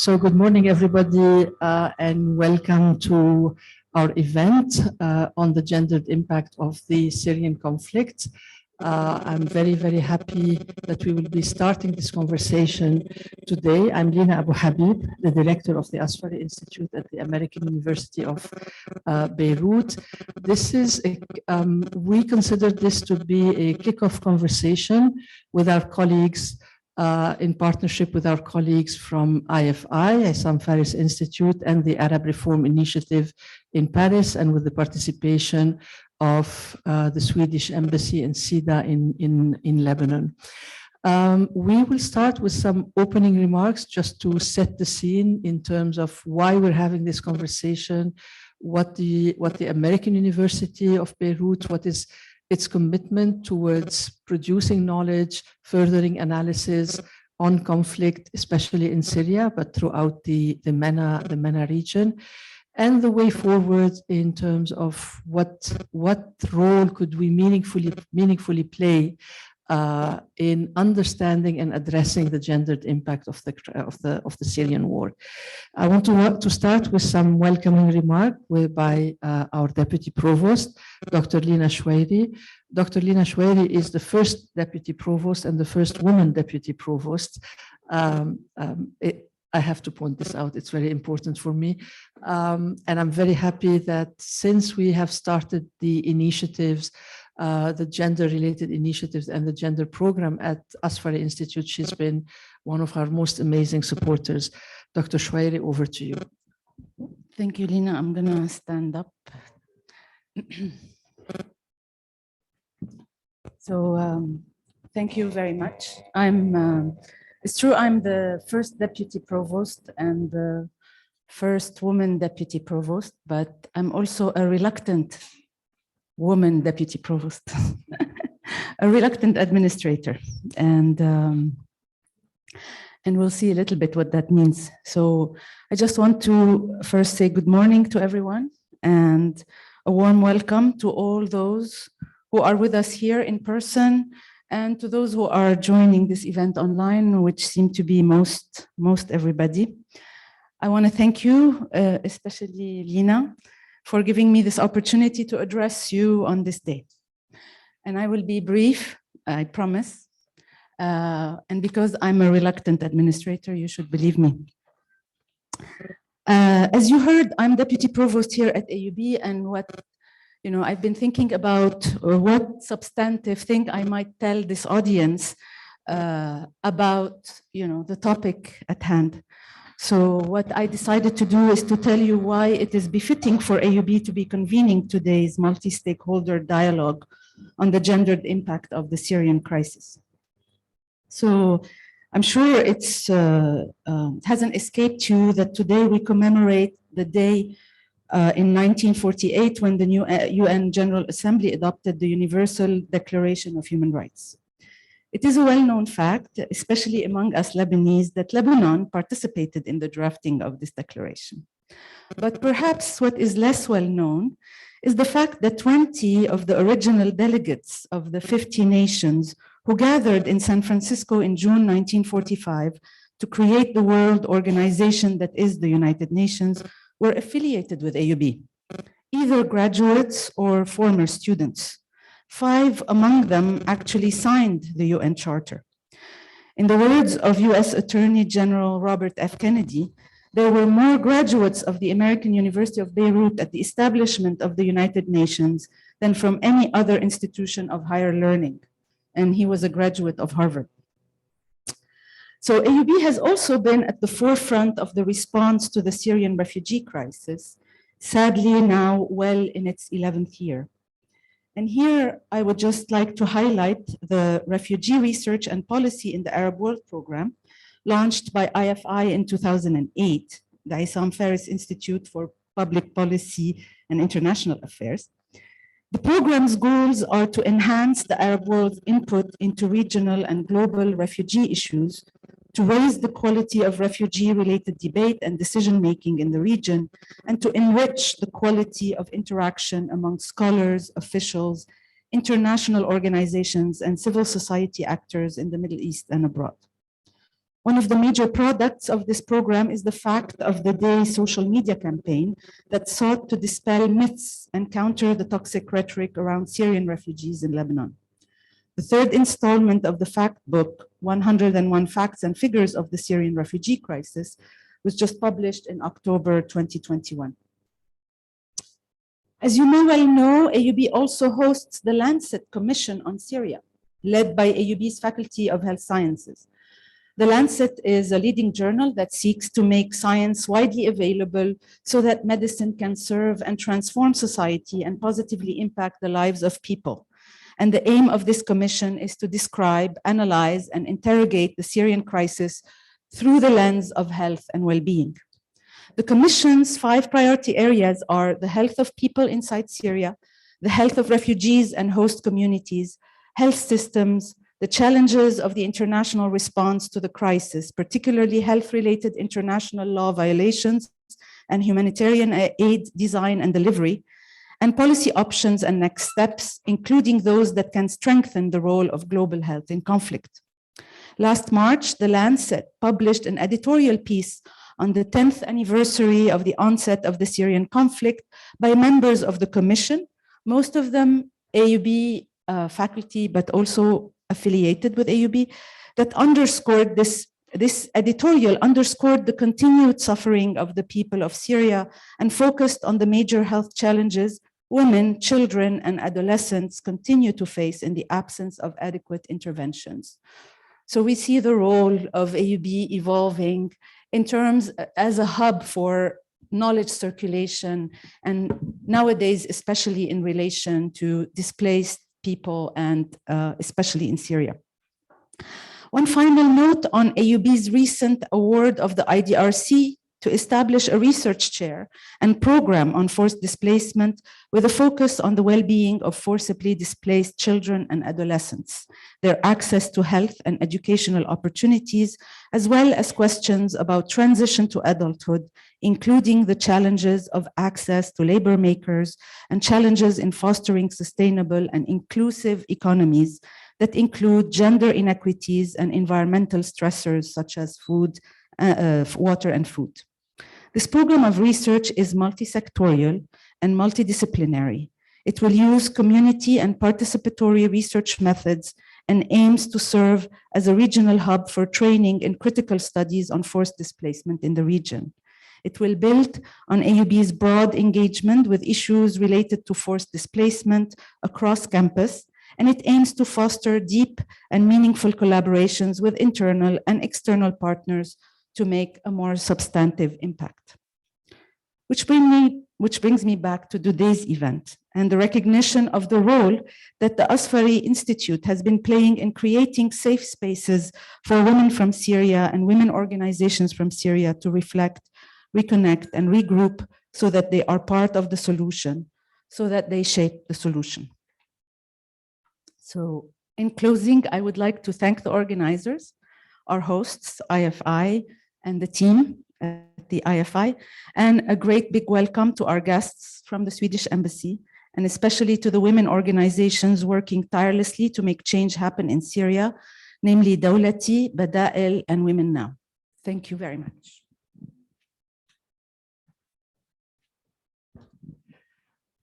So good morning, everybody, and welcome to our event on the gendered impact of the Syrian conflict. I'm very, very happy that we will be starting this conversation today. I'm Lina Abu Habib, the director of the Asfari Institute at the American University of Beirut. This is we consider this to be a kickoff conversation with our colleagues in partnership with our colleagues from IFI, Issam Fares Institute, and the Arab Reform Initiative in Paris, and with the participation of the Swedish Embassy and SIDA in Lebanon. We will start with some opening remarks just to set the scene in terms of why we're having this conversation, what the American University of Beirut, what is its commitment towards producing knowledge, furthering analysis on conflict, especially in Syria, but throughout the MENA region, and the way forward in terms of what role could we meaningfully play in understanding and addressing the gendered impact of the Syrian war. I want to start with some welcoming remark by our Deputy Provost, Dr. Lina Choueiri. Dr. Lina Choueiri is the first Deputy Provost and the first woman Deputy Provost. I have to point this out, it's very important for me. And I'm very happy that since we have started the initiatives, the gender-related initiatives and the gender program at Asfari Institute, she's been one of our most amazing supporters. Dr. Choueiri, over to you. Thank you, Lina. I'm gonna stand up. So thank you very much. It's true, I'm the first Deputy Provost and the first woman Deputy Provost, but I'm also a reluctant woman Deputy Provost, a reluctant administrator, and we'll see a little bit what that means. So I just want to first say good morning to everyone and a warm welcome to all those who are with us here in person and to those who are joining this event online, which seem to be most everybody. I want to thank you, especially Lina, for giving me this opportunity to address you on this day. And I will be brief, I promise. And because I'm a reluctant administrator, you should believe me. As you heard, I'm Deputy Provost here at AUB, and I've been thinking about what substantive thing I might tell this audience about, the topic at hand. So what I decided to do is to tell you why it is befitting for AUB to be convening today's multi-stakeholder dialogue on the gendered impact of the Syrian crisis. So I'm sure it hasn't escaped you that today we commemorate the day in 1948 when the new UN General Assembly adopted the Universal Declaration of Human Rights. It is a well-known fact, especially among us Lebanese, that Lebanon participated in the drafting of this declaration. But perhaps what is less well-known is the fact that 20 of the original delegates of the 50 nations who gathered in San Francisco in June 1945 to create the world organization that is the United Nations were affiliated with AUB, either graduates or former students. 5 among them actually signed the UN Charter. In the words of US Attorney General Robert F. Kennedy, there were more graduates of the American University of Beirut at the establishment of the United Nations than from any other institution of higher learning. And he was a graduate of Harvard. So AUB has also been at the forefront of the response to the Syrian refugee crisis, sadly now well in its 11th year. And here I would just like to highlight the Refugee Research and Policy in the Arab World program, launched by IFI in 2008, the Issam Fares Institute for Public Policy and International Affairs. The program's goals are to enhance the Arab world's input into regional and global refugee issues, to raise the quality of refugee-related debate and decision-making in the region, and to enrich the quality of interaction among scholars, officials, international organizations, and civil society actors in the Middle East and abroad. One of the major products of this program is the Fact of the Day social media campaign that sought to dispel myths and counter the toxic rhetoric around Syrian refugees in Lebanon. The third installment of the fact book, 101 Facts and Figures of the Syrian Refugee Crisis, was just published in October 2021. As you may well know, AUB also hosts the Lancet Commission on Syria, led by AUB's Faculty of Health Sciences. The Lancet is a leading journal that seeks to make science widely available so that medicine can serve and transform society and positively impact the lives of people. And the aim of this commission is to describe, analyze, and interrogate the Syrian crisis through the lens of health and well-being. The commission's 5 priority areas are the health of people inside Syria, the health of refugees and host communities, health systems, the challenges of the international response to the crisis, particularly health-related international law violations and humanitarian aid design and delivery, and policy options and next steps, including those that can strengthen the role of global health in conflict. Last March, The Lancet published an editorial piece on the 10th anniversary of the onset of the Syrian conflict by members of the Commission, most of them AUB faculty, but also affiliated with AUB, that underscored this editorial underscored the continued suffering of the people of Syria and focused on the major health challenges women, children, and adolescents continue to face in the absence of adequate interventions. So we see the role of AUB evolving in terms as a hub for knowledge circulation, and nowadays, especially in relation to displaced people and especially in Syria. One final note on AUB's recent award of the IDRC to establish a research chair and program on forced displacement with a focus on the well-being of forcibly displaced children and adolescents, their access to health and educational opportunities, as well as questions about transition to adulthood, including the challenges of access to labor makers and challenges in fostering sustainable and inclusive economies that include gender inequities and environmental stressors such as food, water and food. This program of research is multi-sectorial and multidisciplinary. It will use community and participatory research methods and aims to serve as a regional hub for training in critical studies on forced displacement in the region. It will build on AUB's broad engagement with issues related to forced displacement across campus, and it aims to foster deep and meaningful collaborations with internal and external partners to make a more substantive impact. Which brings me back to today's event and the recognition of the role that the Asfari Institute has been playing in creating safe spaces for women from Syria and women organizations from Syria to reflect, reconnect, and regroup so that they are part of the solution, so that they shape the solution. So in closing, I would like to thank the organizers, our hosts, IFI, and the team at the IFI, and a great big welcome to our guests from the Swedish Embassy, and especially to the women organizations working tirelessly to make change happen in Syria, namely Dawlaty, Badael, and Women Now. Thank you very much.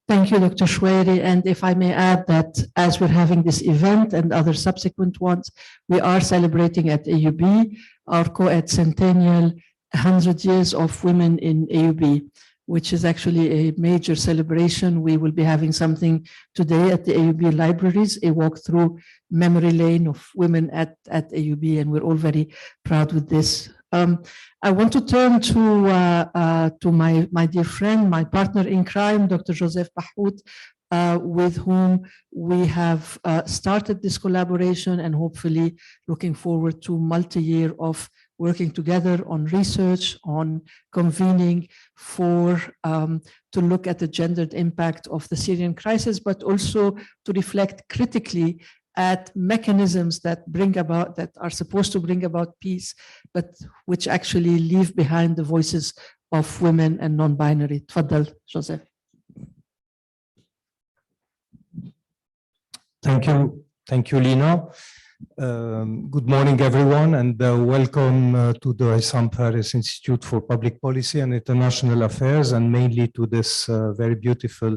Thank you, Dr. Choueiri. And if I may add that as we're having this event and other subsequent ones, we are celebrating at AUB our co-ed centennial 100 years of women in AUB, which is actually a major celebration. We will be having something today at the AUB libraries, a walk through memory lane of women at AUB, and we're all very proud with this. I want to turn to my dear friend, my partner in crime, Dr. Joseph Bahout, with whom we have started this collaboration and hopefully looking forward to multi-year of working together on research, on convening for to look at the gendered impact of the Syrian crisis, but also to reflect critically at mechanisms that are supposed to bring about peace, but which actually leave behind the voices of women and non-binary. Tfaddal, Joseph. Thank you, Lino. Good morning, everyone, and welcome to the Issam Fares Institute for Public Policy and International Affairs, and mainly to this very beautiful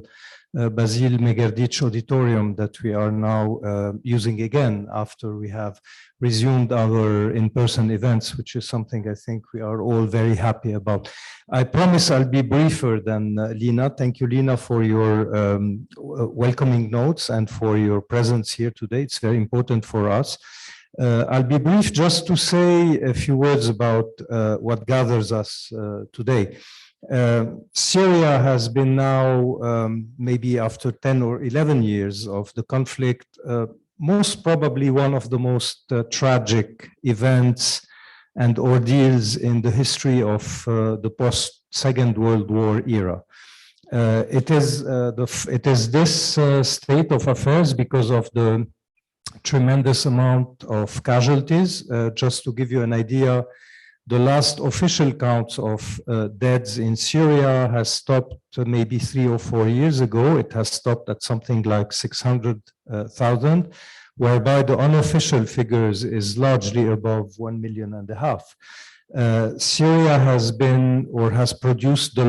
Basil Megerdich auditorium that we are now using again after we have resumed our in-person events, which is something I think we are all very happy about. I promise I'll be briefer than Lina. Thank you, Lina, for your welcoming notes and for your presence here today. It's very important for us. I'll be brief just to say a few words about what gathers us today. Syria has been now, maybe after 10 or 11 years of the conflict, most probably one of the most tragic events and ordeals in the history of the post-Second World War era. It is this state of affairs because of the tremendous amount of casualties. Just to give you an idea, the last official counts of deaths in Syria has stopped maybe 3 or 4 years ago. It has stopped at something like 600,000, whereby the unofficial figures is largely above 1.5 million. Syria has been or has produced the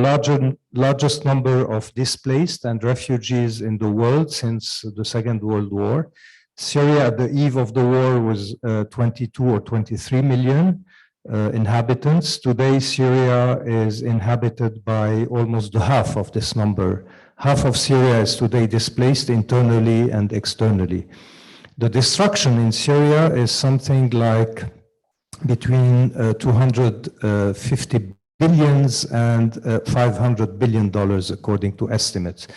largest number of displaced and refugees in the world since the Second World War. Syria at the eve of the war was 22 or 23 million inhabitants. Today, Syria is inhabited by almost the half of this number. Half of Syria is today displaced internally and externally. The destruction in Syria is something like between 250 billions and $500 billion, according to estimates.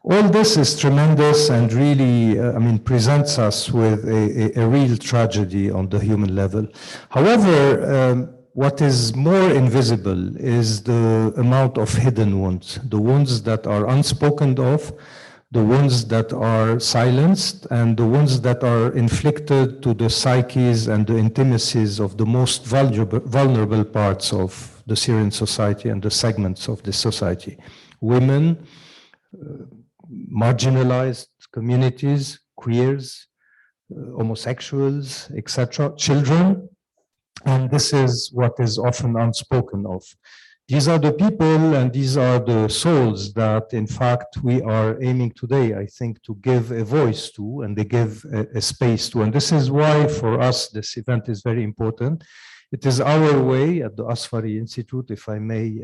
All this is tremendous and really, presents us with a real tragedy on the human level. However, what is more invisible is the amount of hidden wounds, the wounds that are unspoken of, the wounds that are silenced, and the wounds that are inflicted to the psyches and the intimacies of the most vulnerable parts of the Syrian society and the segments of the society. Women, marginalized communities, queers, homosexuals, etc., children, and this is what is often unspoken of. These are the people and these are the souls that, in fact, we are aiming today, I think, to give a voice to and they give a space to. And this is why, for us, this event is very important. It is our way at the Asfari Institute, if I may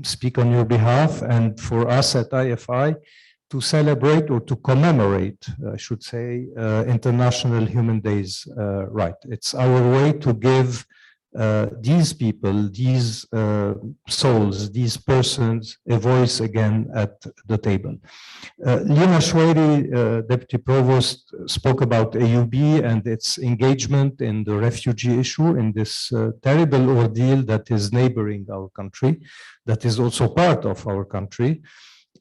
speak on your behalf, and for us at IFI, to celebrate or to commemorate, I should say, International Human Days right. It's our way to give these people, these souls, these persons, a voice again at the table. Lina Shwairi, Deputy Provost, spoke about AUB and its engagement in the refugee issue in this terrible ordeal that is neighboring our country, that is also part of our country.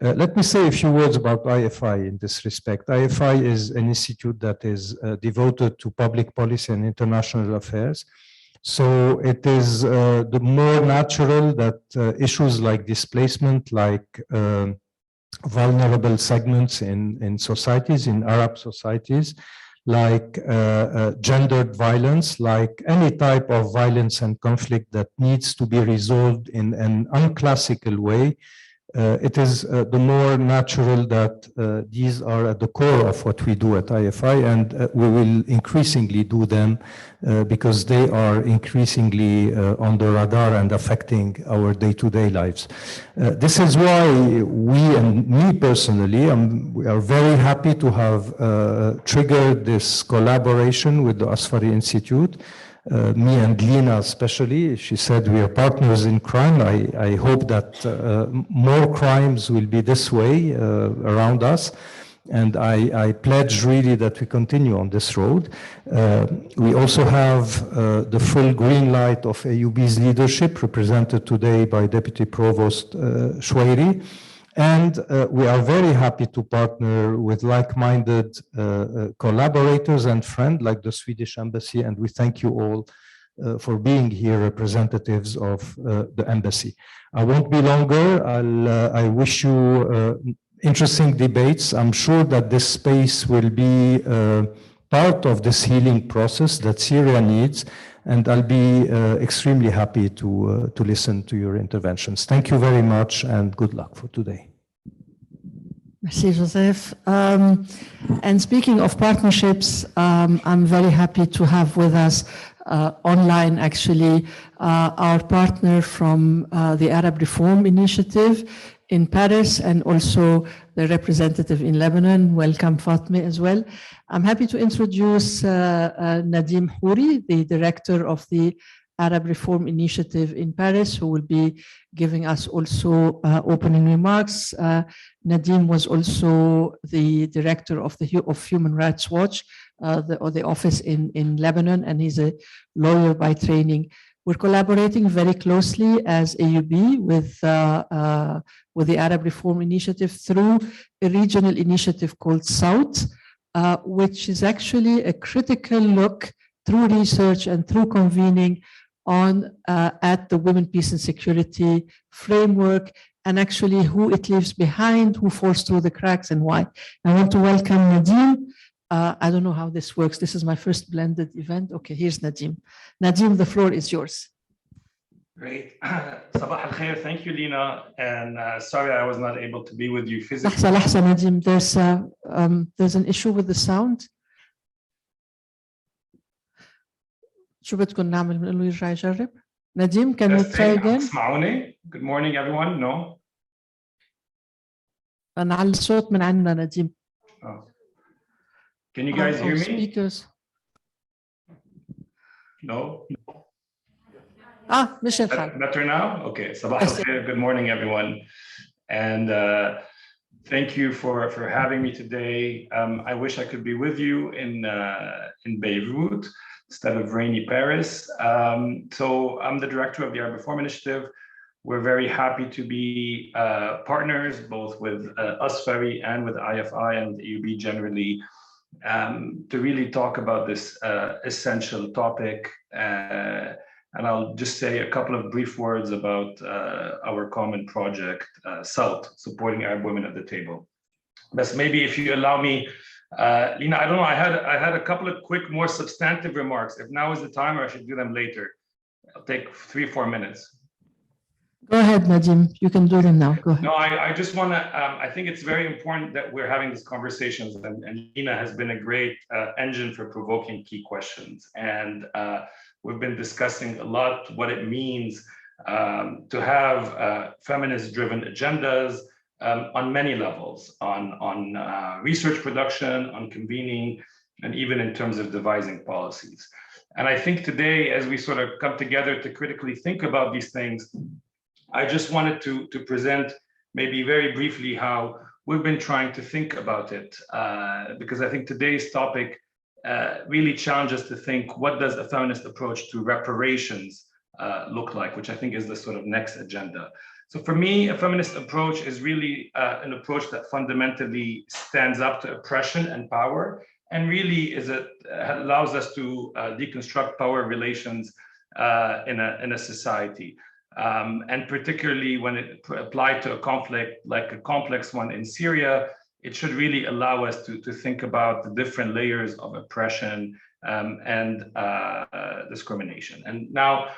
Let me say a few words about IFI in this respect. IFI is an institute that is devoted to public policy and international affairs. So it is the more natural that issues like displacement, like vulnerable segments in societies, in Arab societies, like gendered violence, like any type of violence and conflict that needs to be resolved in an unclassical way, it is the more natural that these are at the core of what we do at IFI, and we will increasingly do them because they are increasingly on the radar and affecting our day-to-day lives. This is why we, and me personally, we are very happy to have triggered this collaboration with the Asfari Institute. Me and Lina especially, she said we are partners in crime. I hope that more crimes will be this way around us. And I pledge really that we continue on this road. We also have the full green light of AUB's leadership, represented today by Deputy Provost Shwairi. And we are very happy to partner with like-minded collaborators and friends like the Swedish Embassy, and we thank you all for being here, representatives of the Embassy. I won't be longer. I wish you interesting debates. I'm sure that this space will be part of this healing process that Syria needs. And I'll be extremely happy to listen to your interventions. Thank you very much and good luck for today. Merci, Joseph. And speaking of partnerships, I'm very happy to have with us online, actually, our partner from the Arab Reform Initiative in Paris and also the representative in Lebanon. Welcome, Fatma, as well. I'm happy to introduce Nadim Houri, the director of the Arab Reform Initiative in Paris, who will be giving us also opening remarks. Nadim was also the director of Human Rights Watch, the office in Lebanon, and he's a lawyer by training. We're collaborating very closely as AUB with the Arab Reform Initiative through a regional initiative called SOUT, which is actually a critical look through research and through convening on at the Women, Peace and Security framework, and actually who it leaves behind, who falls through the cracks and why. I want to welcome Nadim. I don't know how this works. This is my first blended event. Okay, here's Nadim. Nadim, the floor is yours. Great. Sabah al khair. Thank you, Lina. And sorry I was not able to be with you physically. لحظة Nadim, there's an issue with the sound. شو بدكم نعمل؟ بنقول له يرجع يجرب. Nadim, can you try again? اسمعوني. Good morning, everyone. No. نعلي الصوت من عندنا Nadim. Can you guys hear me? Speakers. No. مش الحال. Better now? Okay. Sabah al khair. Good morning, everyone. And thank you for having me today. I wish I could be with you in Beirut instead of rainy Paris. So I'm the director of the Arab Reform Initiative. We're very happy to be partners both with Asfari and with IFI and the EUB generally to really talk about this essential topic. And I'll just say a couple of brief words about our common project, SOUT, Supporting Arab Women at the Table. But maybe if you allow me, Lina, I don't know, I had a couple of quick, more substantive remarks. If now is the time or I should do them later. I'll take 3-4 minutes. Go ahead, Nadim. You can do them now. Go ahead. No, I just want to, I think it's very important that we're having these conversations, and Lina has been a great engine for provoking key questions. And we've been discussing a lot what it means to have feminist-driven agendas on many levels, on research production, on convening, and even in terms of devising policies. And I think today, as we sort of come together to critically think about these things, I just wanted to present maybe very briefly how we've been trying to think about it, because I think today's topic really challenges to think, what does a feminist approach to reparations look like, which I think is the sort of next agenda. So for me, a feminist approach is really an approach that fundamentally stands up to oppression and power, and really allows us to deconstruct power relations in a society. And particularly when it applied to a conflict like a complex one in Syria, it should really allow us to think about the different layers of oppression and discrimination. And now,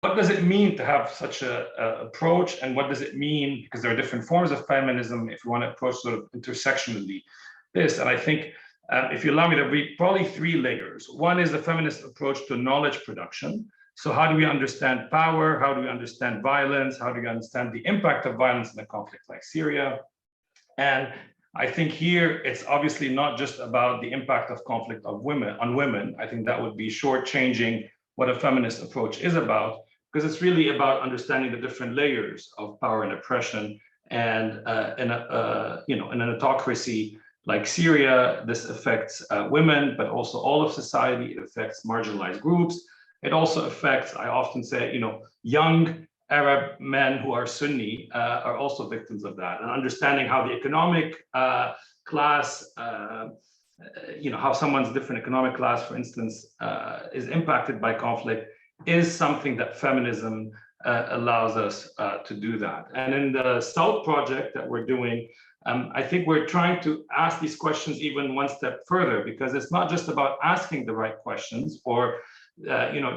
what does it mean to have such an approach, and what does it mean, because there are different forms of feminism, if you want to approach sort of intersectionally this. And I think, if you allow me, there'll be probably 3 layers. One is the feminist approach to knowledge production. So how do we understand power? How do we understand violence? How do we understand the impact of violence in a conflict like Syria? And I think here it's obviously not just about the impact of conflict on women. I think that would be shortchanging what a feminist approach is about, because it's really about understanding the different layers of power and oppression. And in an autocracy like Syria, this affects women, but also all of society. It affects marginalized groups. It also affects, I often say, young Arab men who are Sunni are also victims of that. And understanding how the economic class, how someone's different economic class, for instance, is impacted by conflict is something that feminism allows us to do that. And in the SOUT project that we're doing, I think we're trying to ask these questions even one step further, because it's not just about asking the right questions or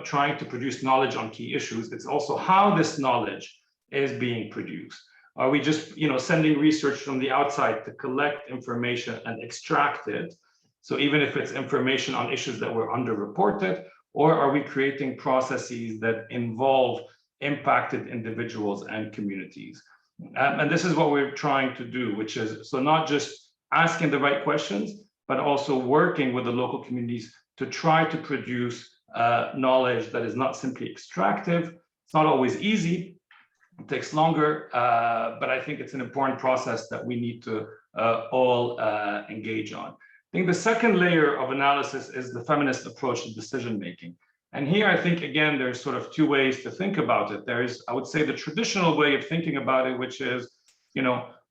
trying to produce knowledge on key issues. It's also how this knowledge is being produced. Are we just sending research from the outside to collect information and extract it? So even if it's information on issues that were underreported, or are we creating processes that involve impacted individuals and communities? And this is what we're trying to do, which is so not just asking the right questions, but also working with the local communities to try to produce knowledge that is not simply extractive. It's not always easy. It takes longer, but I think it's an important process that we need to all engage on. I think the second layer of analysis is the feminist approach to decision-making. And here, I think, again, there's sort of two ways to think about it. There's, I would say, the traditional way of thinking about it, which is,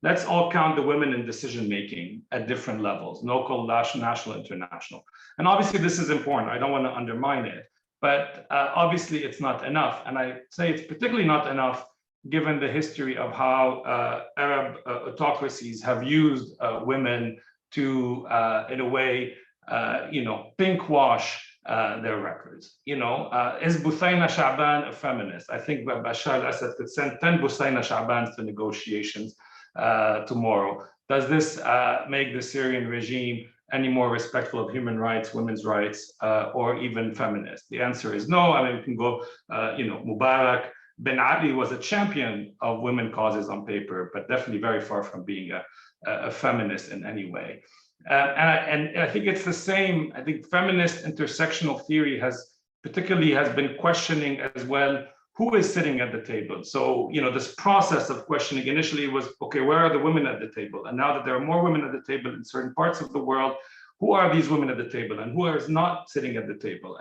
let's all count the women in decision-making at different levels, local, national, international. And obviously, this is important. I don't want to undermine it. But obviously, it's not enough. And I say it's particularly not enough given the history of how Arab autocracies have used women to, in a way, pinkwash their records. Is Buthayna Sha'ban a feminist? I think Bashar al-Assad could send 10 Buthayna Sha'bans to negotiations tomorrow. Does this make the Syrian regime any more respectful of human rights, women's rights, or even feminist? The answer is no. I mean, we can go, Mubarak bin Ali was a champion of women causes on paper, but definitely very far from being a feminist in any way. And I think it's the same. I think feminist intersectional theory has been questioning as well, who is sitting at the table? So, this process of questioning initially was, okay, where are the women at the table? And now that there are more women at the table in certain parts of the world, who are these women at the table and who is not sitting at the table?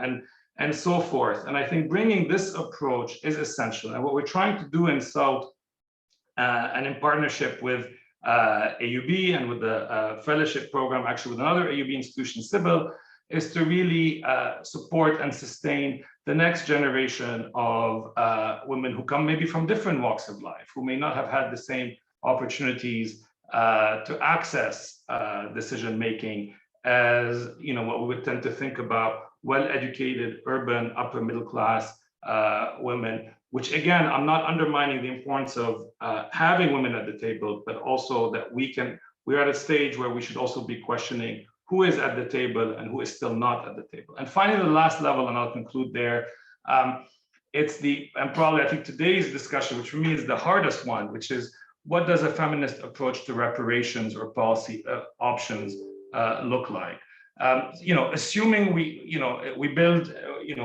And so forth. And I think bringing this approach is essential. And what we're trying to do in South and in partnership with AUB and with the fellowship program, actually with another AUB institution, Sybil, is to really support and sustain the next generation of women who come maybe from different walks of life, who may not have had the same opportunities to access decision-making as what we would tend to think about well-educated, urban, upper middle class women, which again, I'm not undermining the importance of having women at the table, but also that we're at a stage where we should also be questioning who is at the table and who is still not at the table. And finally, the last level, and I'll conclude there, and probably I think today's discussion, which for me is the hardest one, which is what does a feminist approach to reparations or policy options look like? Assuming we build,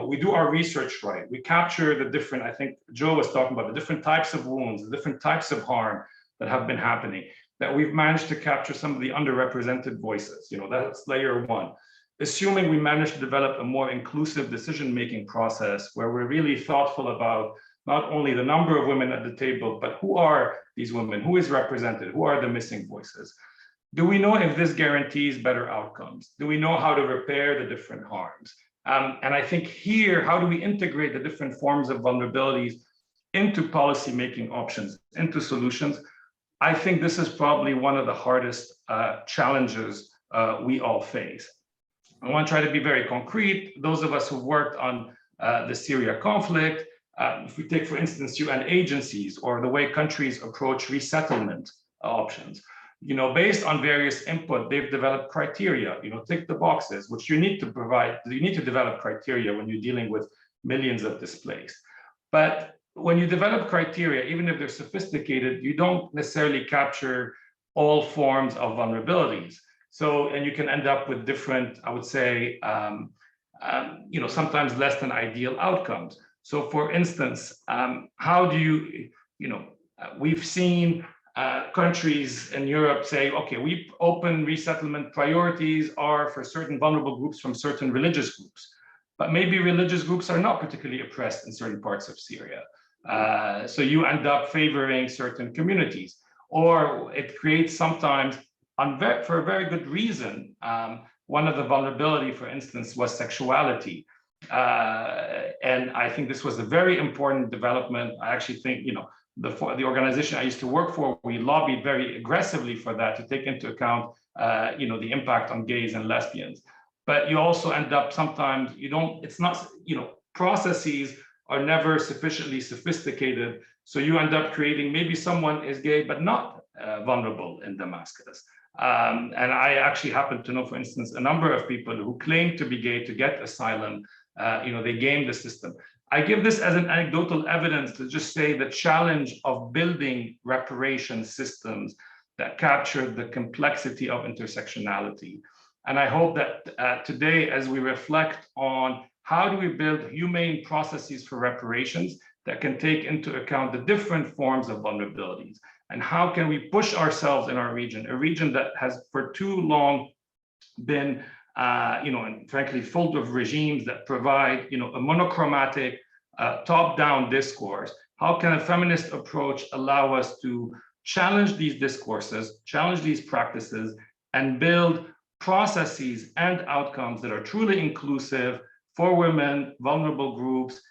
we do our research right, we capture the different, I think Joe was talking about the different types of wounds, the different types of harm that have been happening, that we've managed to capture some of the underrepresented voices, that's layer one. Assuming we manage to develop a more inclusive decision-making process where we're really thoughtful about not only the number of women at the table, but who are these women, who is represented, who are the missing voices? Do we know if this guarantees better outcomes? Do we know how to repair the different harms? And I think here, how do we integrate the different forms of vulnerabilities into policy-making options, into solutions? I think this is probably one of the hardest challenges we all face. I want to try to be very concrete. Those of us who worked on the Syria conflict, if we take, for instance, UN agencies or the way countries approach resettlement options, based on various input, they've developed criteria, tick the boxes, which you need to provide. You need to develop criteria when you're dealing with millions of displaced. But when you develop criteria, even if they're sophisticated, you don't necessarily capture all forms of vulnerabilities. So, and you can end up with different, I would say, sometimes less than ideal outcomes. So for instance, how do you, we've seen countries in Europe say, okay, we open resettlement priorities are for certain vulnerable groups from certain religious groups, but maybe religious groups are not particularly oppressed in certain parts of Syria. So you end up favoring certain communities, or it creates sometimes, for a very good reason, one of the vulnerability, for instance, was sexuality. And I think this was a very important development. I actually think, the organization I used to work for, we lobbied very aggressively for that, to take into account the impact on gays and lesbians. But you also end up sometimes, it's not, processes are never sufficiently sophisticated. So you end up creating, maybe someone is gay, but not vulnerable in Damascus. And I actually happen to know, for instance, a number of people who claim to be gay to get asylum. They game the system. I give this as an anecdotal evidence to just say the challenge of building reparation systems that capture the complexity of intersectionality. And I hope that today, as we reflect on how do we build humane processes for reparations that can take into account the different forms of vulnerabilities, and how can we push ourselves in our region, a region that has for too long been and frankly, full of regimes that provide, a monochromatic, top-down discourse. How can a feminist approach allow us to challenge these discourses, challenge these practices, and build processes and outcomes that are truly inclusive for women, vulnerable groups,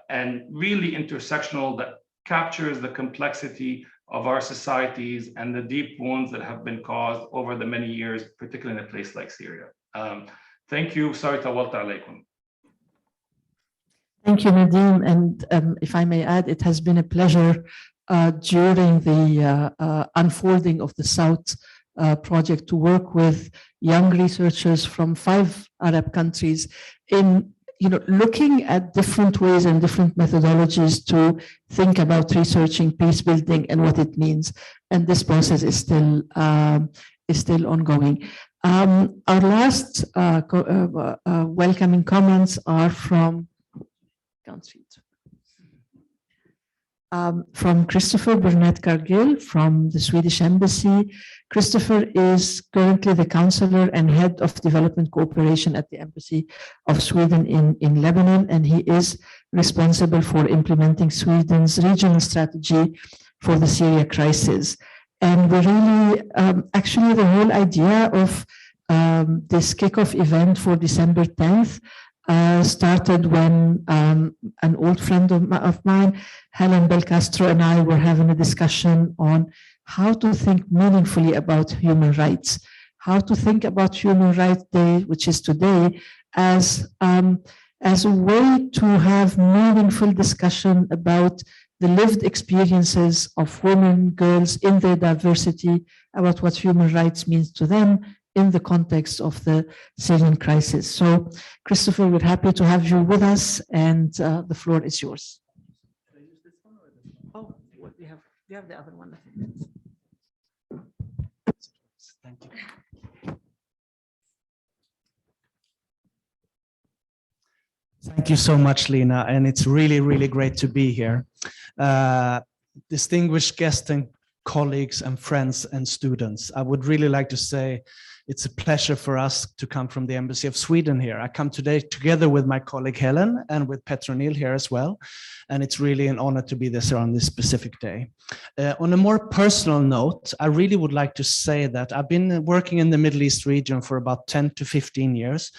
and really intersectional, that captures the complexity of our societies and the deep wounds that have been caused over the many years, particularly in a place like Syria. Thank you. Sorry, tawalta alaykum. Thank you, Nadim. And if I may add, it has been a pleasure during the unfolding of the South project to work with young researchers from 5 Arab countries in looking at different ways and different methodologies to think about researching peace building and what it means. And this process is still ongoing. Our last welcoming comments are from Christopher Burnett Cargill from the Swedish Embassy. Christopher is currently the counselor and head of development cooperation at the Embassy of Sweden in Lebanon, and he is responsible for implementing Sweden's regional strategy for the Syria crisis. And we really, actually, the whole idea of this kickoff event for December 10th started when an old friend of mine, Helen Belcastro, and I were having a discussion on how to think meaningfully about human rights, how to think about Human Rights Day, which is today, as a way to have meaningful discussion about the lived experiences of women, girls in their diversity, about what human rights means to them in the context of the Syrian crisis. So, Christopher, we're happy to have you with us, and the floor is yours. Should I use this one or this one? Oh, what we have the other one, I think. Thank you. Thank you so much, Lina, and it's really, really great to be here. Distinguished guests and colleagues and friends and students, I would really like to say it's a pleasure for us to come from the Embassy of Sweden here. I come today together with my colleague Helen and with Petronil here as well, and it's really an honor to be there on this specific day. On a more personal note, I really would like to say that I've been working in the Middle East region for about 10 to 15 years,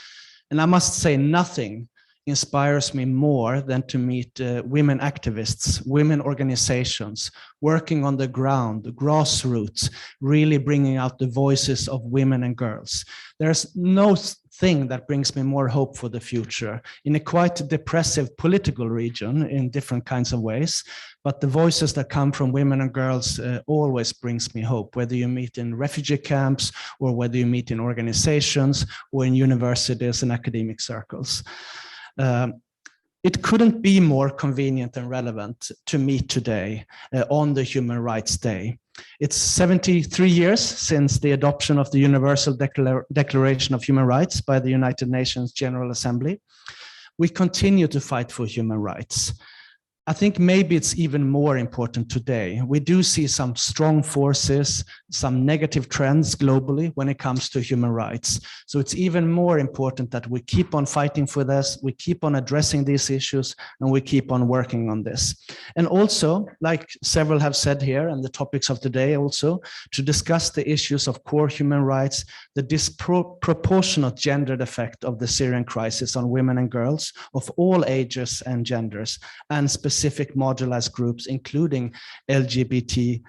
and I must say nothing inspires me more than to meet women activists, women organizations, working on the ground, the grassroots, really bringing out the voices of women and girls. There's no thing that brings me more hope for the future in a quite depressive political region in different kinds of ways, but the voices that come from women and girls always brings me hope, whether you meet in refugee camps or whether you meet in organizations or in universities and academic circles. It couldn't be more convenient and relevant to meet today on the Human Rights Day. It's 73 years since the adoption of the Universal Declaration of Human Rights by the United Nations General Assembly. We continue to fight for human rights. I think maybe it's even more important today. We do see some strong forces, some negative trends globally when it comes to human rights. So it's even more important that we keep on fighting for this, we keep on addressing these issues, and we keep on working on this. And also, like several have said here, and the topics of today also, to discuss the issues of core human rights, the disproportionate gendered effect of the Syrian crisis on women and girls of all ages and genders, and specifically specific marginalized groups, including LGBTQIA+.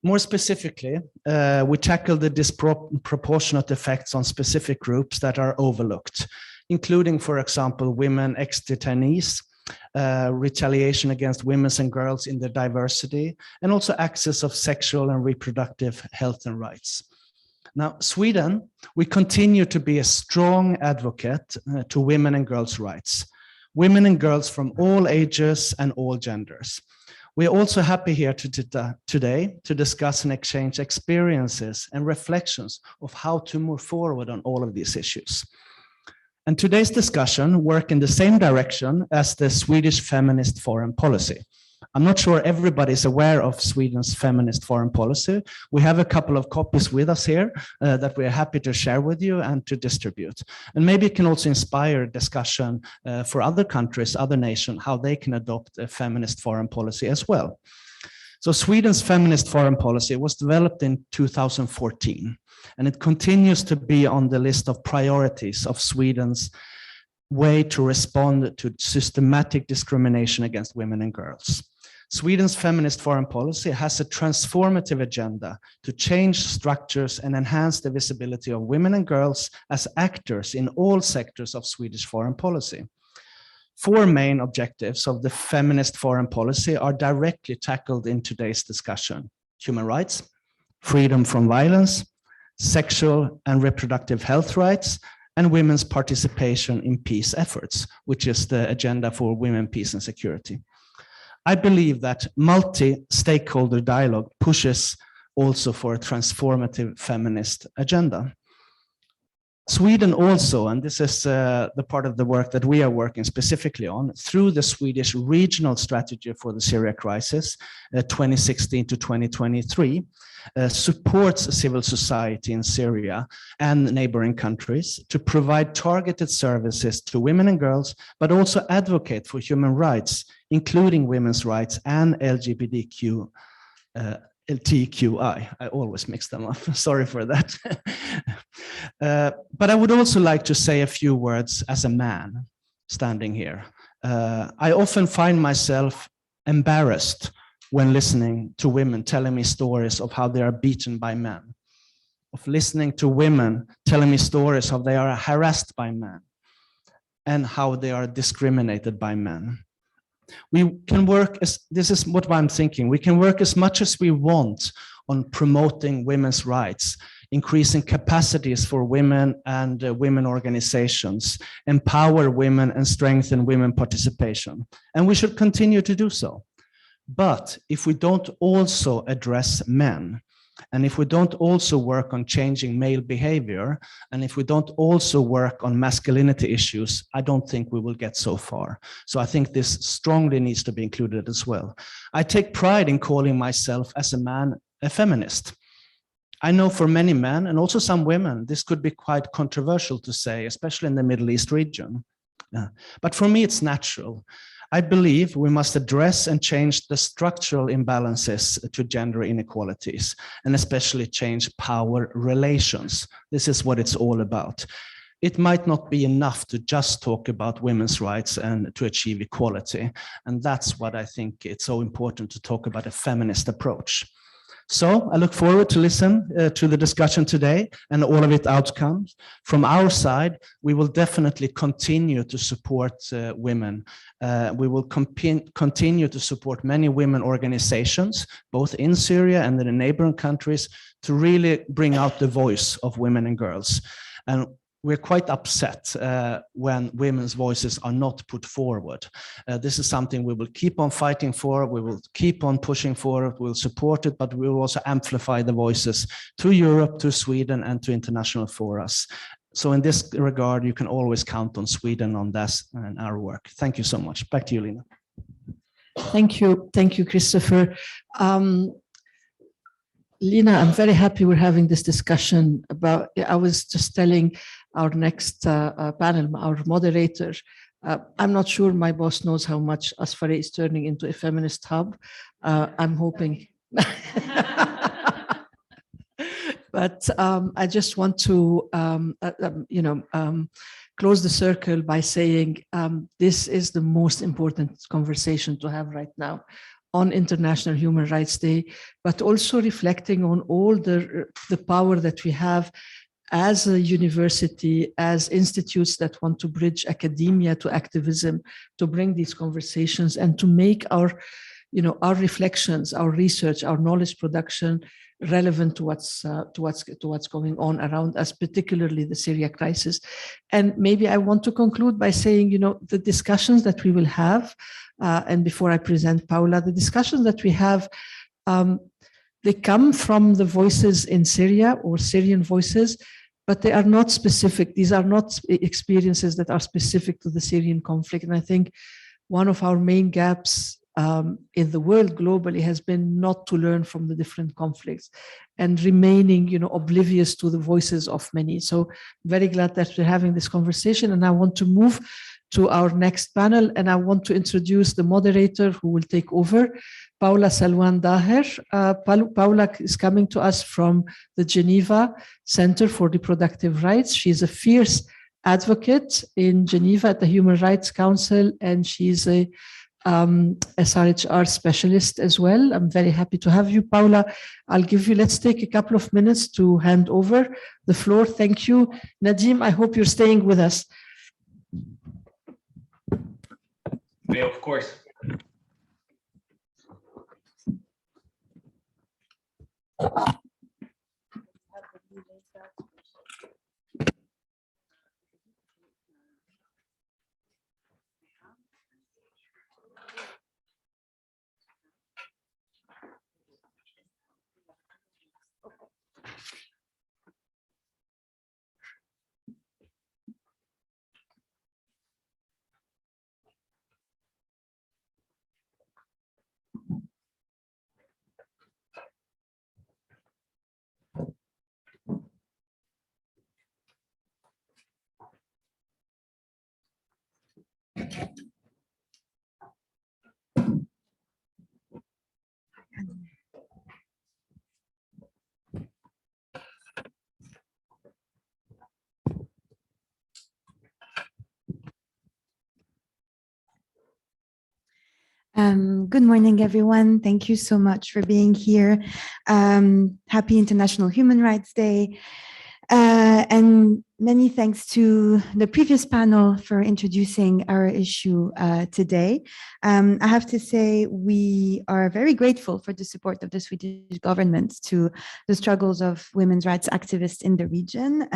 More specifically, we tackle the disproportionate effects on specific groups that are overlooked, including, for example, women ex-detainees, retaliation against women and girls in their diversity, and also access of sexual and reproductive health and rights. Now, Sweden, we continue to be a strong advocate to women and girls' rights, women and girls from all ages and all genders. We are also happy here today to discuss and exchange experiences and reflections of how to move forward on all of these issues. And today's discussion works in the same direction as the Swedish feminist foreign policy. I'm not sure everybody is aware of Sweden's feminist foreign policy. We have a couple of copies with us here that we're happy to share with you and to distribute. And maybe it can also inspire discussion for other countries, other nations, how they can adopt a feminist foreign policy as well. So Sweden's feminist foreign policy was developed in 2014, and it continues to be on the list of priorities of Sweden's way to respond to systematic discrimination against women and girls. Sweden's feminist foreign policy has a transformative agenda to change structures and enhance the visibility of women and girls as actors in all sectors of Swedish foreign policy. Four main objectives of the feminist foreign policy are directly tackled in today's discussion: human rights, freedom from violence, sexual and reproductive health rights, and women's participation in peace efforts, which is the agenda for women, peace, and security. I believe that multi-stakeholder dialogue pushes also for a transformative feminist agenda. Sweden also, and this is the part of the work that we are working specifically on, through the Swedish regional strategy for the Syria crisis, 2016 to 2023, supports civil society in Syria and neighboring countries to provide targeted services to women and girls, but also advocate for human rights, including women's rights and LGBTQI. I always mix them up. Sorry for that. But I would also like to say a few words as a man standing here. I often find myself embarrassed when listening to women telling me stories of how they are beaten by men, of listening to women telling me stories of how they are harassed by men and how they are discriminated by men. We can work, this is what I'm thinking, we can work as much as we want on promoting women's rights, increasing capacities for women and women organizations, empower women and strengthen women participation. And we should continue to do so. But if we don't also address men, and if we don't also work on changing male behavior, and if we don't also work on masculinity issues, I don't think we will get so far. So I think this strongly needs to be included as well. I take pride in calling myself as a man a feminist. I know for many men and also some women, this could be quite controversial to say, especially in the Middle East region. But for me, it's natural. I believe we must address and change the structural imbalances to gender inequalities, and especially change power relations. This is what it's all about. It might not be enough to just talk about women's rights and to achieve equality. And that's what I think it's so important to talk about a feminist approach. So I look forward to listen to the discussion today and all of its outcomes. From our side, we will definitely continue to support women. We will continue to support many women organizations, both in Syria and in the neighboring countries, to really bring out the voice of women and girls. And we're quite upset when women's voices are not put forward. This is something we will keep on fighting for, we will keep on pushing for, we'll support it, but we will also amplify the voices to Europe, to Sweden, and to international forums. So in this regard, you can always count on Sweden on this and our work. Thank you so much. Back to you, Lina. Thank you, Christopher. Lina, I'm very happy we're having this discussion about, I was just telling our next panel, our moderator, I'm not sure my boss knows how much Asfari is turning into a feminist hub. I'm hoping. But I just want to, close the circle by saying this is the most important conversation to have right now on International Human Rights Day, but also reflecting on all the power that we have as a university, as institutes that want to bridge academia to activism, to bring these conversations and to make our reflections, our research, our knowledge production relevant to what's going on around us, particularly the Syria crisis. And maybe I want to conclude by saying, the discussions that we will have, and before I present Paola, the discussions that we have, they come from the voices in Syria or Syrian voices, but they are not specific. These are not experiences that are specific to the Syrian conflict. And I think one of our main gaps in the world globally has been not to learn from the different conflicts and remaining, oblivious to the voices of many. So very glad that we're having this conversation, and I want to move to our next panel, and I want to introduce the moderator who will take over, Paola Salwan Daher. Paola is coming to us from the Geneva Center for Reproductive Rights. She's a fierce advocate in Geneva at the Human Rights Council, and she's a SRHR specialist as well. I'm very happy to have you, Paola. Let's take a couple of minutes to hand over the floor. Thank you. Nadim, I hope you're staying with us. Yeah, of course. Good morning, everyone. Thank you so much for being here. Happy International Human Rights Day. And many thanks to the previous panel for introducing our issue today. I have to say we are very grateful for the support of the Swedish government to the struggles of women's rights activists in the region.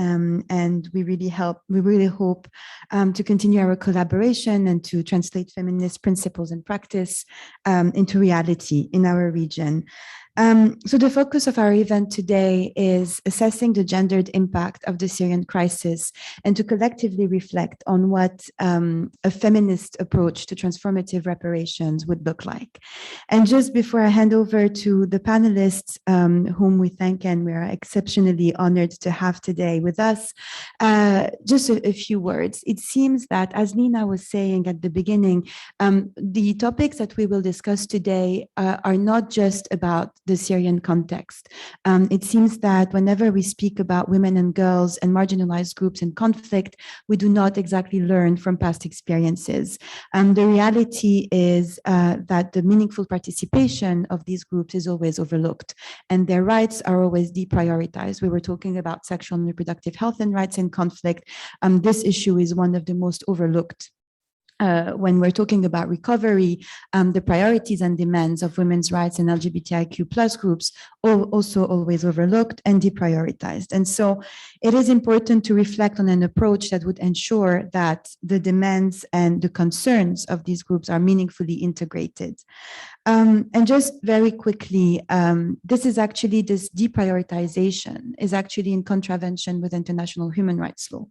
And we really hope to continue our collaboration and to translate feminist principles and practice into reality in our region. So the focus of our event today is assessing the gendered impact of the Syrian crisis and to collectively reflect on what a feminist approach to transformative reparations would look like. And just before I hand over to the panelists, whom we thank and we are exceptionally honored to have today with us, just a few words. It seems that, as Nina was saying at the beginning, the topics that we will discuss today are not just about the Syrian context. It seems that whenever we speak about women and girls and marginalized groups in conflict, we do not exactly learn from past experiences. The reality is that the meaningful participation of these groups is always overlooked, and their rights are always deprioritized. We were talking about sexual and reproductive health and rights in conflict. This issue is one of the most overlooked. When we're talking about recovery, the priorities and demands of women's rights and LGBTIQ plus groups are also always overlooked and deprioritized. And so it is important to reflect on an approach that would ensure that the demands and the concerns of these groups are meaningfully integrated. And just very quickly, this deprioritization is actually in contravention with international human rights law.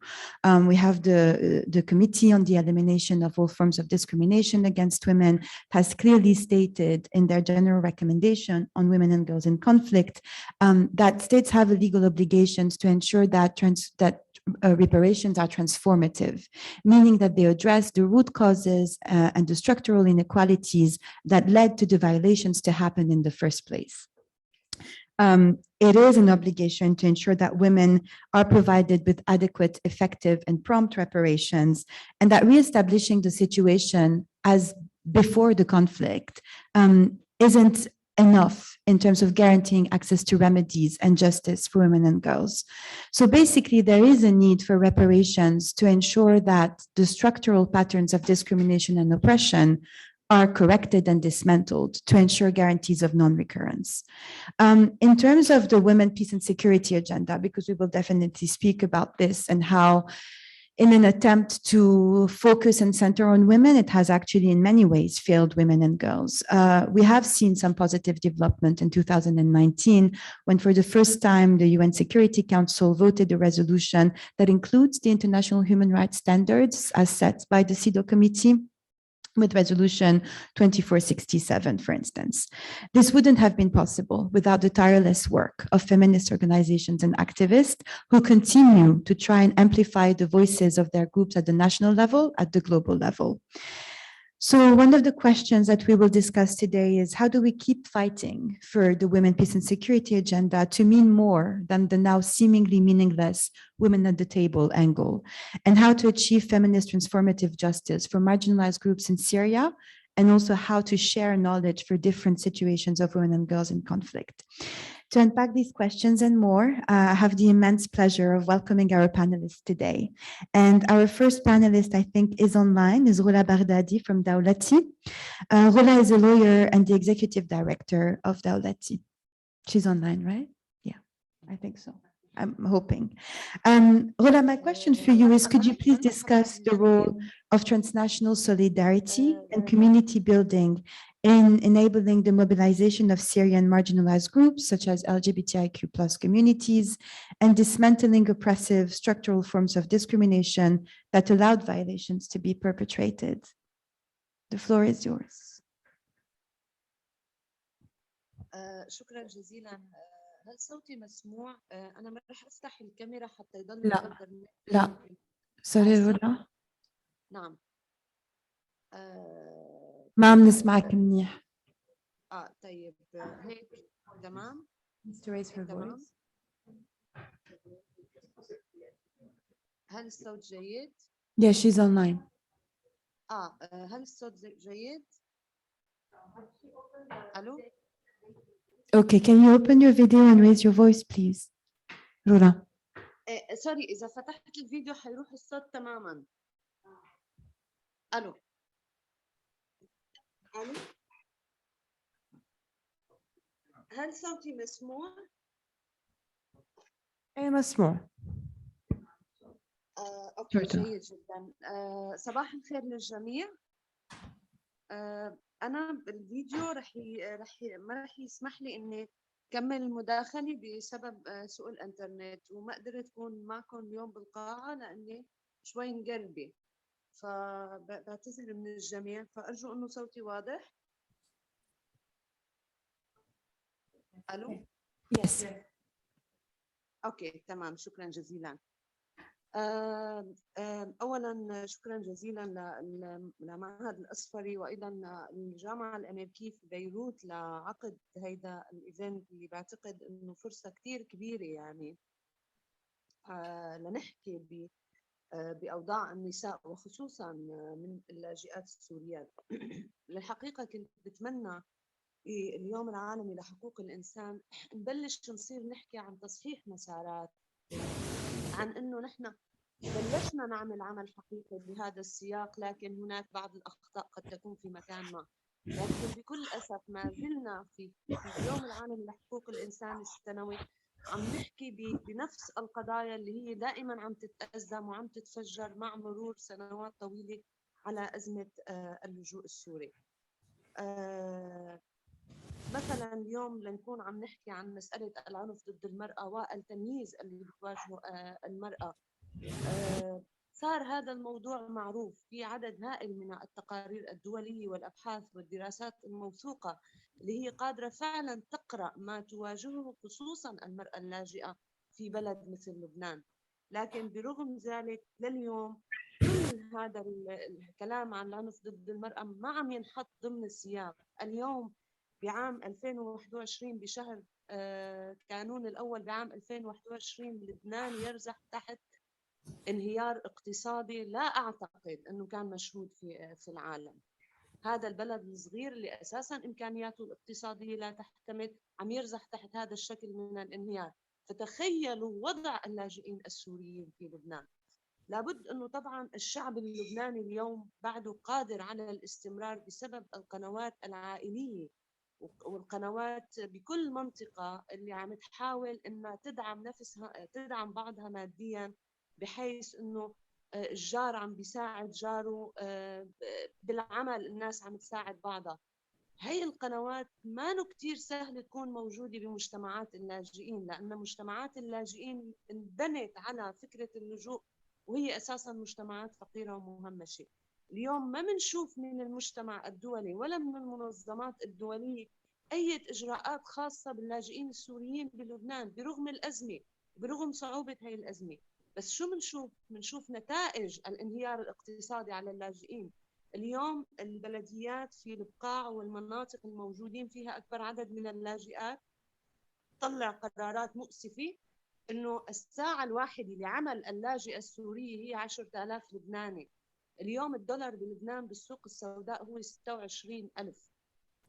We have the Committee on the Elimination of All Forms of Discrimination Against Women has clearly stated in their general recommendation on women and girls in conflict that states have legal obligations to ensure that reparations are transformative, meaning that they address the root causes and the structural inequalities that led to the violations to happen in the first place. it is an obligation to ensure that women are provided with adequate, effective, and prompt reparations, and that reestablishing the situation as before the conflict isn't enough in terms of guaranteeing access to remedies and justice for women and girls. So basically, there is a need for reparations to ensure that the structural patterns of discrimination and oppression are corrected and dismantled to ensure guarantees of non-recurrence. In terms of the Women, Peace and Security agenda, because we will definitely speak about this and how in an attempt to focus and center on women, it has actually in many ways failed women and girls. We have seen some positive development in 2019, when for the first time, the UN Security Council voted a resolution that includes the international human rights standards as set by the CEDAW committee, with resolution 2467, for instance. This wouldn't have been possible without the tireless work of feminist organizations and activists who continue to try and amplify the voices of their groups at the national level, at the global level. So one of the questions that we will discuss today is, how do we keep fighting for the Women, Peace and Security agenda to mean more than the now seemingly meaningless women at the table angle, and how to achieve feminist transformative justice for marginalized groups in Syria, and also how to share knowledge for different situations of women and girls in conflict. To unpack these questions and more, I have the immense pleasure of welcoming our panelists today. And our first panelist, I think, is online, is Rola Baghdadi from Dawlaty. Rola is a lawyer and the executive director of Dawlaty. She's online, right? Yeah, I think so. I'm hoping. Rola, my question for you is, could you please discuss the role of transnational solidarity and community building in enabling the mobilization of Syrian marginalized groups, such as LGBTIQ+ communities, and dismantling oppressive structural forms of discrimination that allowed violations to be perpetrated? The floor is yours. شكرا جزيلا. هل صوتي مسموع؟ أنا ما رح أفتح الكاميرا حتى يضل لا سوري رولا. نعم. ما عم نسمعك منيح. طيب هيك تمام. To raise her voice. هل الصوت جيد؟ Yeah, she's online. هل الصوت جيد؟ ألو؟ Okay, can you open your video and raise your voice, please? Rola. سوري، إذا فتحت الفيديو حيروح الصوت تماما. ألو؟ ألو؟ هل صوتي مسموع؟ ايه مسموع. اوكي جيد جدا. صباح الخير للجميع. انا بالفيديو ما رح يسمح لي اني كمل مداخلي بسبب سوء الانترنت، وما قدرت اكون معكم اليوم بالقاعه لاني شوي انقلبي، فبعتذر من الجميع. فارجو انه صوتي واضح. الو؟ Yes. اوكي تمام، شكرا جزيلا. اولا شكرا جزيلا لمعهد الاصفري وايضا للجامعه الامريكيه في بيروت لعقد هيدا الايفنت، اللي بعتقد انه فرصه كثير كبيره يعني لنحكي باوضاع النساء وخصوصا من اللاجئات السوريات. للحقيقه كنت بتمنى في اليوم العالمي لحقوق الانسان نبلش نصير نحكي عن تصحيح مسارات، عن انه نحن بلشنا نعمل عمل حقيقي بهذا السياق، لكن هناك بعض الاخطاء قد تكون في مكان ما. لكن بكل اسف ما زلنا في اليوم العالمي لحقوق الانسان السنوي عم نحكي بنفس القضايا اللي هي دائما عم تتأزم وعم تتفجر مع مرور سنوات طويله على ازمه اللجوء السوري. مثلا اليوم لنكون عم نحكي عن مسألة العنف ضد المرأة والتمييز اللي بتواجهه المرأة. صار هذا الموضوع معروف في عدد هائل من التقارير الدولية والأبحاث والدراسات الموثوقة اللي هي قادرة فعلا تقرأ ما تواجهه خصوصا المرأة اللاجئة في بلد مثل لبنان. لكن برغم ذلك لليوم كل هذا الكلام عن العنف ضد المرأة ما عم ينحط ضمن السياق. اليوم بعام 2021 بشهر كانون الأول بعام 2021 لبنان يرزح تحت انهيار اقتصادي لا أعتقد أنه كان مشهود في العالم. هذا البلد الصغير اللي أساساً إمكانياته الاقتصادية لا تحتمل عم يرزح تحت هذا الشكل من الانهيار. فتخيلوا وضع اللاجئين السوريين في لبنان. لابد أنه طبعاً الشعب اللبناني اليوم بعده قادر على الاستمرار بسبب القنوات العائلية والقنوات بكل منطقة اللي عم تحاول أنها تدعم نفسها، تدعم بعضها مادياً، بحيث أنه الجار عم بيساعد جاره، بالعمل الناس عم تساعد بعضها. هاي القنوات ما كتير سهل تكون موجودة بمجتمعات اللاجئين، لأن مجتمعات اللاجئين انبنت على فكرة اللجوء وهي أساساً مجتمعات فقيرة ومهمشة. اليوم ما بنشوف من المجتمع الدولي ولا من المنظمات الدولية أي إجراءات خاصة باللاجئين السوريين بلبنان برغم الأزمة، برغم صعوبة هاي الأزمة. بس شو بنشوف نتائج الانهيار الاقتصادي على اللاجئين. اليوم البلديات في البقاع والمناطق الموجودين فيها أكبر عدد من اللاجئات طلع قرارات مؤسفة إنه الساعة الواحدة لعمل اللاجئ السوري هي 10,000 لبناني. اليوم الدولار بلبنان بالسوق السوداء هو 26,000.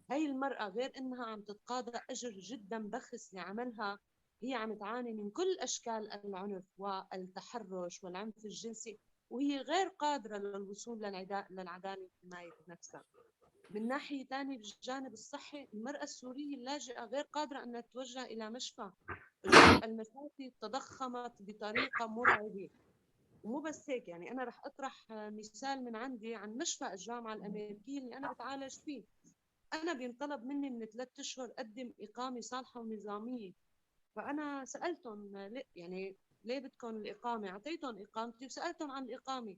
هاي المرأة غير إنها عم تتقاضى أجر جدا بخس لعملها، هي عم تعاني من كل أشكال العنف والتحرش والعنف الجنسي، وهي غير قادرة للوصول للعدالة وحماية نفسها. من ناحية ثانية بالجانب الصحي، المرأة السورية اللاجئة غير قادرة أن تتوجه إلى مشفى. أجور المشافي تضخمت بطريقة مرعبة. ومو بس هيك، يعني أنا رح أطرح مثال من عندي عن مشفى الجامعة الأمريكية اللي أنا بتعالج فيه. أنا بينطلب مني من 3 أشهر أقدم إقامة صالحة ونظامية. فأنا سألتهم يعني ليه بدكم الإقامة؟ أعطيتهم إقامتي وسألتهم عن الإقامة،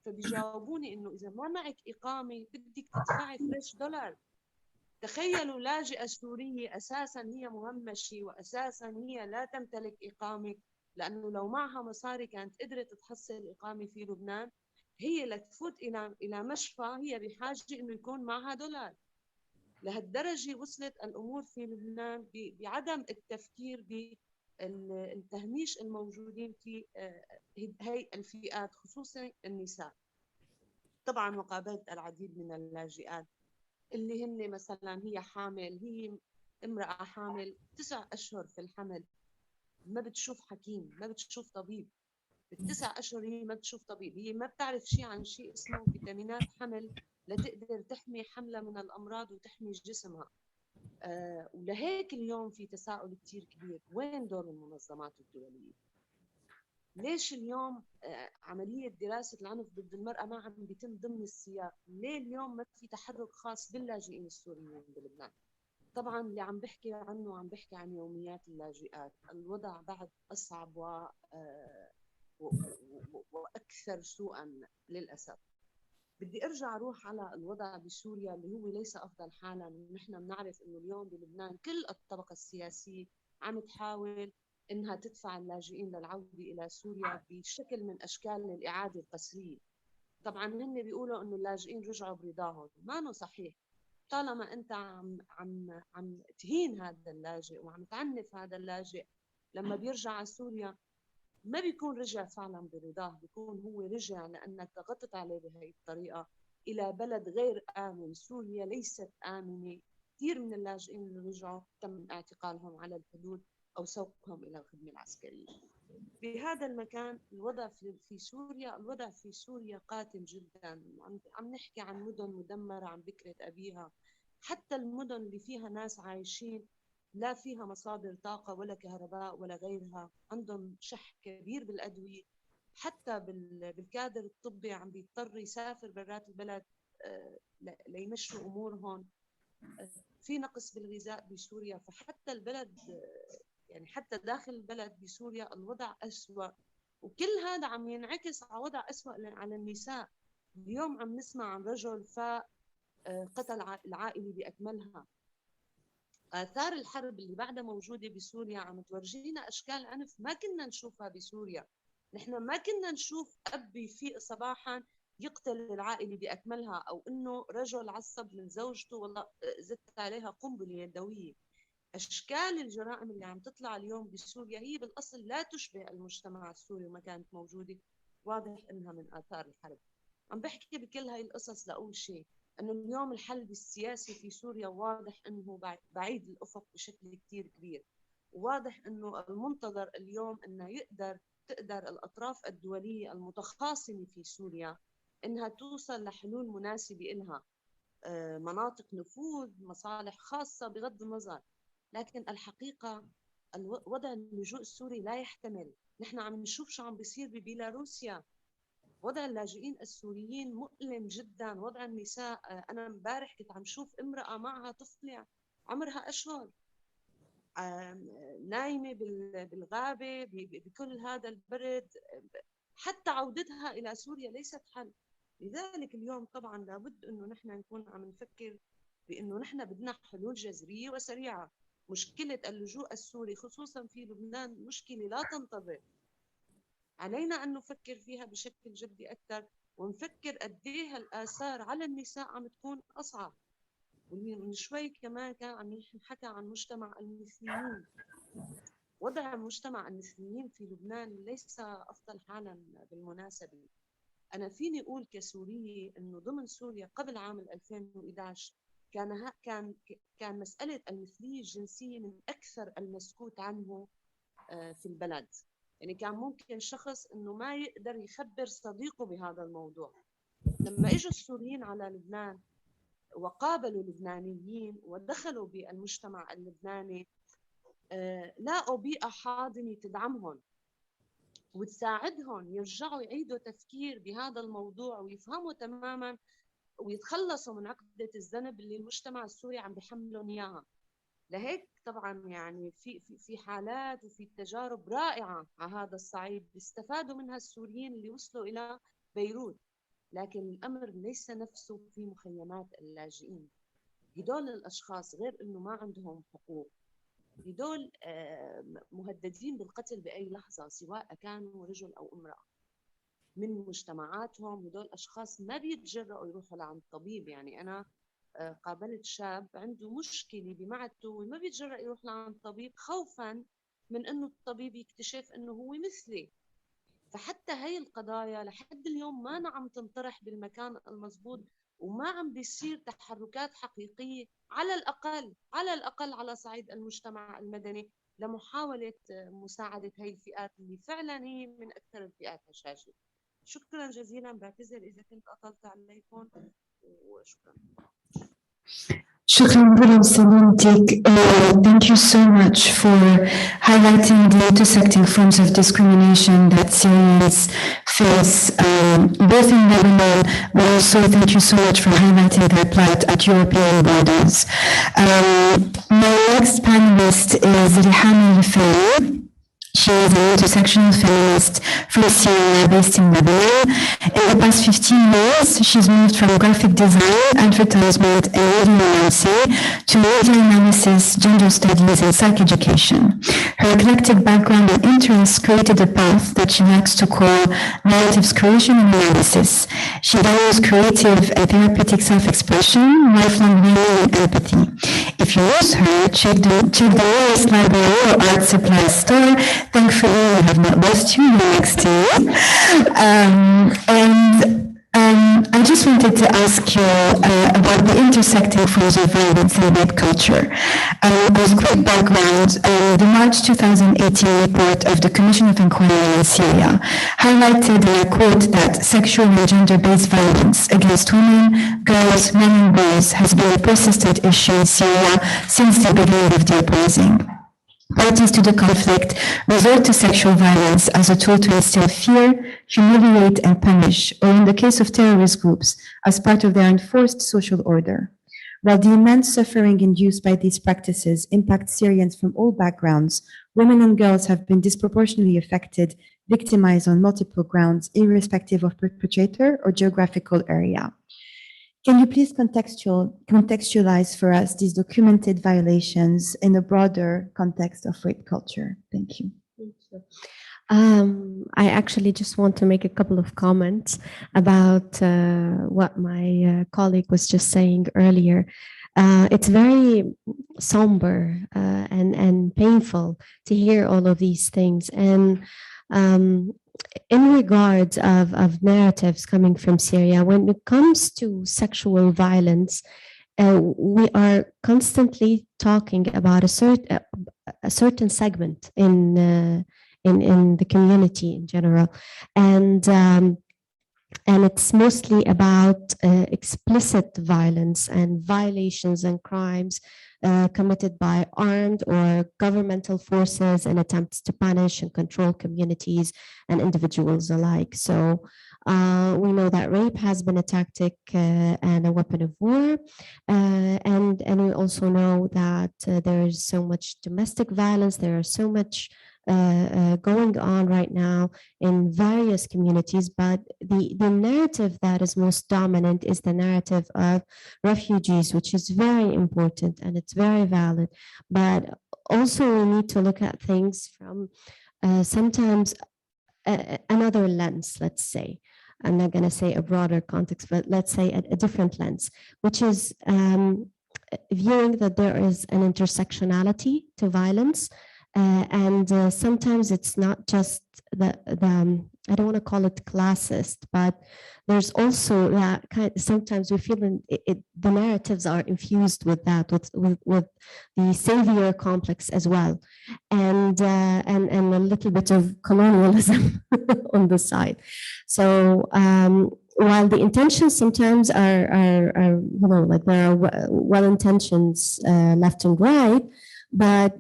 فبيجاوبوني إنه إذا ما معك إقامة بدك تدفعي فريش دولار. تخيلوا لاجئة سورية أساساً هي مهمشة وأساساً هي لا تمتلك إقامة، لأنه لو معها مصاري كانت قدرت تحصل إقامة في لبنان. هي لتفوت إلى مشفى هي بحاجة إنه يكون معها دولار. لهالدرجة وصلت الأمور في لبنان بعدم التفكير بالتهميش الموجودين في هاي الفئات خصوصا النساء. طبعا وقابلت العديد من اللاجئات اللي هن مثلا هي حامل، هي امرأة حامل 9 أشهر في الحمل، ما بتشوف حكيم، ما بتشوف طبيب. ب9 أشهر هي ما بتشوف طبيب، هي ما بتعرف شيء عن شيء اسمه فيتامينات حمل لتقدر تحمي حملها من الأمراض وتحمي جسمها. ولهيك اليوم في تساؤل كتير كبير، وين دور المنظمات الدولية؟ ليش اليوم عملية دراسة العنف ضد المرأة ما عم بيتم ضمن السياق؟ ليه اليوم ما في تحرك خاص باللاجئين السوريين بلبنان؟ طبعا اللي عم بحكي عنه عم بحكي عن يوميات اللاجئات. الوضع بعد أصعب وأكثر سوءا للأسف. بدي ارجع اروح على الوضع بسوريا اللي هو ليس افضل حالا. ونحن بنعرف انه اليوم بلبنان كل الطبقه السياسيه عم تحاول انها تدفع اللاجئين للعوده الى سوريا بشكل من اشكال الاعاده القسريه. طبعا هن بيقولوا انه اللاجئين رجعوا برضاهم، ما صحيح. طالما انت عم تهين هذا اللاجئ وعم تعنف هذا اللاجئ، لما بيرجع على سوريا ما بيكون رجع فعلا برضاه، بيكون هو رجع لأنك ضغطت عليه بهي الطريقة إلى بلد غير آمن. سوريا ليست آمنة. كثير من اللاجئين اللي رجعوا تم اعتقالهم على الحدود أو سوقهم إلى الخدمة العسكرية. بهذا المكان الوضع في سوريا، الوضع في سوريا قاتل جدا. عم نحكي عن مدن مدمرة عن بكرة أبيها. حتى المدن اللي فيها ناس عايشين لا فيها مصادر طاقة ولا كهرباء ولا غيرها، عندهم شح كبير بالأدوية. حتى بالكادر الطبي عم بيضطر يسافر برات البلد ليمشوا أمورهم. في نقص بالغذاء بسوريا. فحتى البلد يعني حتى داخل البلد بسوريا الوضع أسوأ. وكل هذا عم ينعكس على وضع أسوأ على النساء. اليوم عم نسمع عن رجل قتل العائلة بأكملها. آثار الحرب اللي بعدها موجودة بسوريا عم تورجينا أشكال عنف ما كنا نشوفها بسوريا. نحن ما كنا نشوف أب يفيق صباحا يقتل العائلة بأكملها، أو إنه رجل عصب من زوجته والله زدت عليها قنبلة يدوية. أشكال الجرائم اللي عم تطلع اليوم بسوريا هي بالأصل لا تشبه المجتمع السوري وما كانت موجودة، واضح إنها من آثار الحرب. عم بحكي بكل هاي القصص لأقول شيء، إنه اليوم الحل السياسي في سوريا واضح إنه بعيد الأفق بشكل كتير كبير، وواضح إنه المنتظر اليوم إنه تقدر الأطراف الدولية المتخاصمة في سوريا إنها توصل لحلول مناسبة إلها، مناطق نفوذ، مصالح خاصة، بغض النظر. لكن الحقيقة وضع اللجوء السوري لا يحتمل. نحن عم نشوف شو عم بيصير ببيلاروسيا، وضع اللاجئين السوريين مؤلم جدا. وضع النساء، أنا امبارح كنت عم شوف امرأة معها طفلة عمرها أشهر نايمة بالغابة بكل هذا البرد. حتى عودتها إلى سوريا ليست حل. لذلك اليوم طبعا لابد أنه نحن نكون عم نفكر بأنه نحن بدنا حلول جذرية وسريعة. مشكلة اللجوء السوري خصوصا في لبنان مشكلة لا تنتظر، علينا أن نفكر فيها بشكل جدي أكثر، ونفكر قديه الآثار على النساء عم تكون أصعب. ومن شوي كمان كان عم نحكي عن مجتمع المثليين. وضع مجتمع المثليين في لبنان ليس أفضل حالا بالمناسبة. أنا فيني أقول كسورية إنه ضمن سوريا قبل عام 2011 كان مسألة المثلية الجنسية من أكثر المسكوت عنه في البلد. يعني كان ممكن شخص إنه ما يقدر يخبر صديقه بهذا الموضوع. لما إجوا السوريين على لبنان وقابلوا لبنانيين ودخلوا بالمجتمع اللبناني، لاقوا بيئة حاضنة تدعمهم وتساعدهم يرجعوا يعيدوا تفكير بهذا الموضوع ويفهموا تماما ويتخلصوا من عقدة الذنب اللي المجتمع السوري عم بيحملهم إياها. لهيك طبعا يعني في حالات وفي تجارب رائعة على هذا الصعيد استفادوا منها السوريين اللي وصلوا إلى بيروت. لكن الأمر ليس نفسه في مخيمات اللاجئين. هدول الأشخاص غير إنه ما عندهم حقوق، هدول مهددين بالقتل بأي لحظة سواء كانوا رجل أو امرأة. من مجتمعاتهم هدول أشخاص ما بيتجرؤوا يروحوا لعند طبيب. يعني أنا قابلت شاب عنده مشكلة بمعدته وما بيتجرأ يروح لعند طبيب خوفا من إنه الطبيب يكتشف إنه هو مثلي. فحتى هاي القضايا لحد اليوم ما عم تنطرح بالمكان المضبوط، وما عم بيصير تحركات حقيقية على الأقل على صعيد المجتمع المدني لمحاولة مساعدة هاي الفئات اللي فعلا هي من أكثر الفئات هشاشة. شكرا جزيلا، بعتذر إذا كنت أطلت عليكم وشكرا. Shukran Salintik. Thank you so much for highlighting the intersecting forms of discrimination that Syrians face, both in Lebanon, but also thank you so much for highlighting their plight at European borders. My next panelist is Reham El Rifai. She is an intersectional feminist from Syria based in Badael. In the past 15 years, she's moved from graphic design, advertisement, and media analysis to media analysis, gender studies, and psychoeducation. Her eclectic background and interests created a path that she likes to call narratives creation and analysis. She values creative and therapeutic self-expression, lifelong learning, and empathy. If you lose her, check the nearest library or art supply store. Thankfully, we have not lost you. You're next to you. I just wanted to ask you about the intersecting forms of violence in rape culture. As a quick background, the March 2018 report of the Commission of Inquiry in Syria highlighted, and I quote, that sexual and gender-based violence against women, girls, men, and boys has been a persistent issue in Syria since the beginning of the uprising. Parties to the conflict resort to sexual violence as a tool to instill fear, humiliate, and punish, or in the case of terrorist groups, as part of their enforced social order. While the immense suffering induced by these practices impacts Syrians from all backgrounds, women and girls have been disproportionately affected, victimized on multiple grounds, irrespective of perpetrator or geographical area. Can you please contextualize for us these documented violations in a broader context of rape culture? Thank you. I actually just want to make a couple of comments about what my colleague was just saying earlier. It's very somber and painful to hear all of these things. And in regards of narratives coming from Syria, when it comes to sexual violence, we are constantly talking about a certain segment in the community in general, and it's mostly about explicit violence and violations and crimes committed by armed or governmental forces in attempts to punish and control communities and individuals alike. So we know that rape has been a tactic and a weapon of war. And we also know that there is so much domestic violence. There is so much going on right now in various communities, but the narrative that is most dominant is the narrative of refugees, which is very important and it's very valid. But also we need to look at things from sometimes another lens, let's say. I'm not going to say a broader context, but let's say a different lens, which is viewing that there is an intersectionality to violence. And sometimes it's not just the I don't want to call it classist, but there's also that kind. Sometimes we feel the narratives are infused with that, with the savior complex as well, and a little bit of colonialism on the side. So while the intentions sometimes are you know, like there are well intentions left and right, but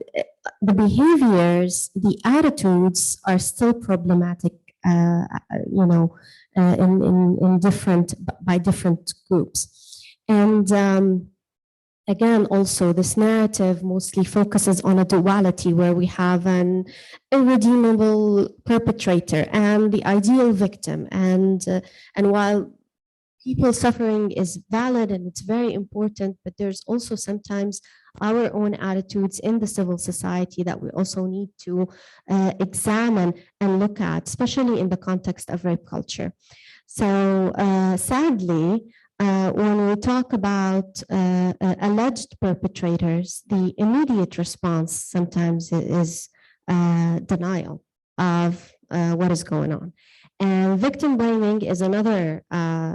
the behaviors, the attitudes are still problematic, you know, in different, by different groups. And again, also this narrative mostly focuses on a duality where we have an irredeemable perpetrator and the ideal victim. And while people suffering is valid and it's very important, but there's also sometimes our own attitudes in the civil society that we also need to examine and look at, especially in the context of rape culture. So sadly, when we talk about alleged perpetrators, the immediate response sometimes is denial of what is going on. And victim blaming is another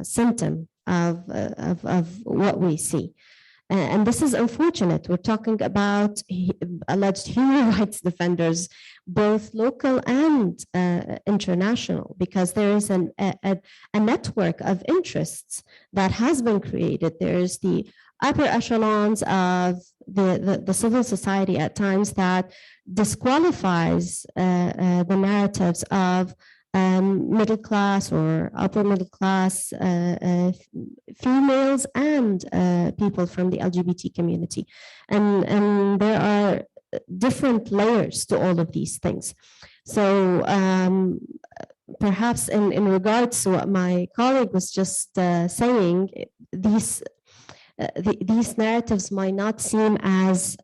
symptom of what we see. And this is unfortunate. We're talking about alleged human rights defenders, both local and international, because there is a network of interests that has been created. There's the upper echelons of the civil society at times that disqualifies the narratives of middle class or upper middle class females and people from the LGBT community. And there are different layers to all of these things. So perhaps in regards to what my colleague was just saying, these narratives might not seem as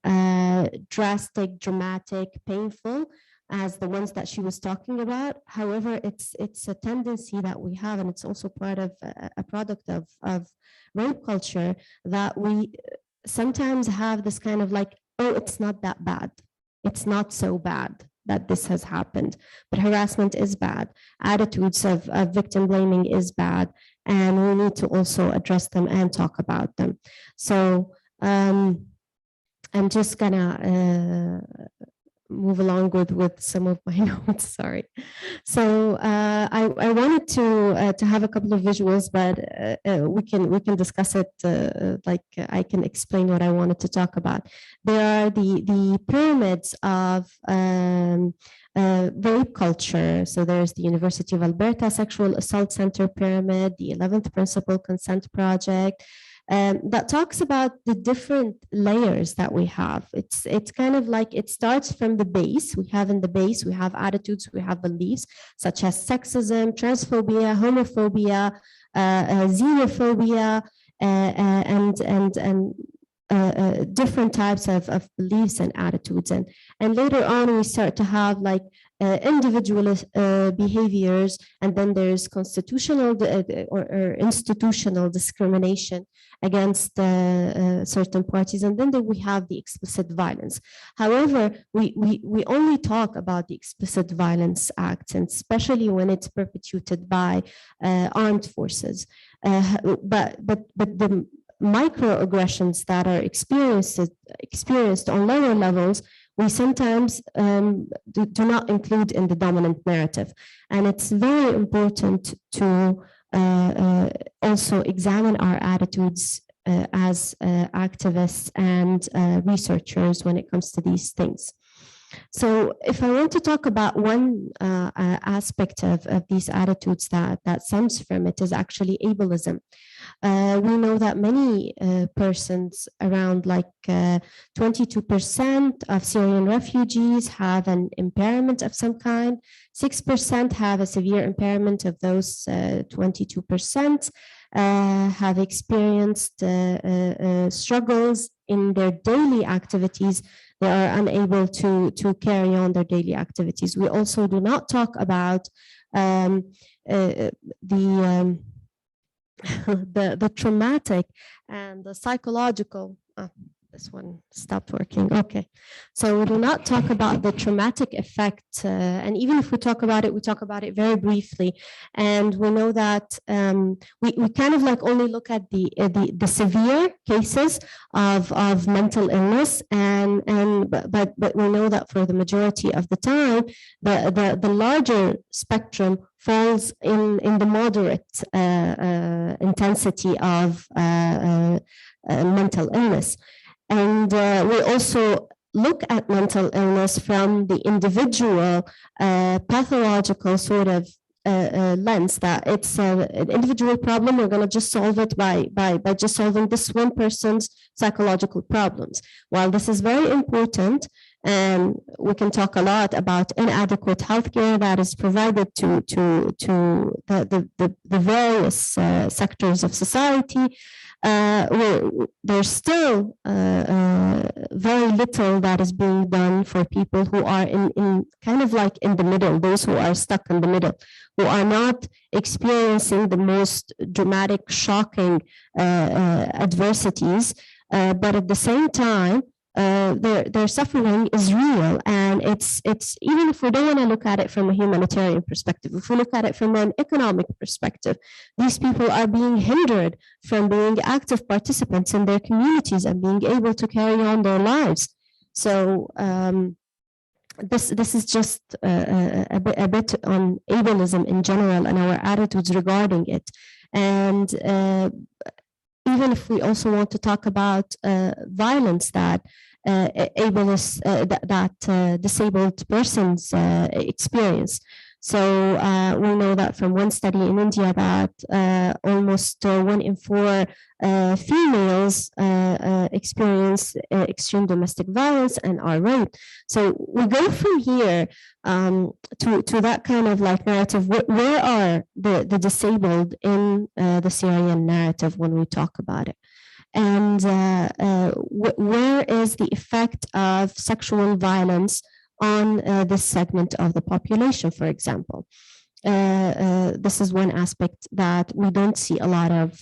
drastic, dramatic, painful as the ones that she was talking about. However, it's a tendency that we have, and it's also part of a product of rape culture, that we sometimes have this kind of like, oh, it's not that bad. It's not so bad that this has happened, but harassment is bad. Attitudes of victim blaming is bad, and we need to also address them and talk about them. So I'm just gonna move along with some of my notes, sorry. So I wanted to have a couple of visuals, but we can discuss it, like I can explain what I wanted to talk about. There are the pyramids of rape culture. So there's the University of Alberta Sexual Assault Center Pyramid, the 11th Principle Consent Project, that talks about the different layers that we have. It's kind of like, it starts from the base. We have in the base, we have attitudes, we have beliefs such as sexism, transphobia, homophobia, xenophobia, and different types of beliefs and attitudes. And later on, we start to have like individual behaviors, and then there's constitutional or institutional discrimination against certain parties, and then we have the explicit violence. However, we only talk about the explicit violence acts, and especially when it's perpetuated by armed forces. But the microaggressions that are experienced on lower levels, we sometimes do not include in the dominant narrative. And it's very important to also examine our attitudes as activists and researchers when it comes to these things. So if I want to talk about one aspect of these attitudes that stems from it is actually ableism. We know that many persons, around like 22% of Syrian refugees have an impairment of some kind. 6% have a severe impairment of those 22%. Have experienced struggles in their daily activities. They are unable to carry on their daily activities. We also do not talk about the traumatic and the psychological. This one stopped working. Okay. So we do not talk about the traumatic effect. And even if we talk about it, we talk about it very briefly. And we know that we kind of like only look at the severe cases of mental illness. But we know that for the majority of the time, the larger spectrum falls in the moderate intensity of mental illness. And we also look at mental illness from the individual pathological sort of lens, that it's an individual problem. We're going to just solve it by just solving this one person's psychological problems. While this is very important, and we can talk a lot about inadequate healthcare that is provided to the various sectors of society, there's still very little that is being done for people who are in kind of like in the middle, those who are stuck in the middle, who are not experiencing the most dramatic, shocking adversities, but at the same time, their suffering is real, and it's even if we don't want to look at it from a humanitarian perspective, if we look at it from an economic perspective, these people are being hindered from being active participants in their communities and being able to carry on their lives. So this is just a bit on ableism in general and our attitudes regarding it. And even if we also want to talk about violence that disabled persons experience. So we know that from one study in India that almost 1 in 4 females experience extreme domestic violence and are raped. So we go from here to that kind of like narrative. Where are the disabled in the Syrian narrative when we talk about it? And where is the effect of sexual violence on this segment of the population, for example? This is one aspect that we don't see a lot of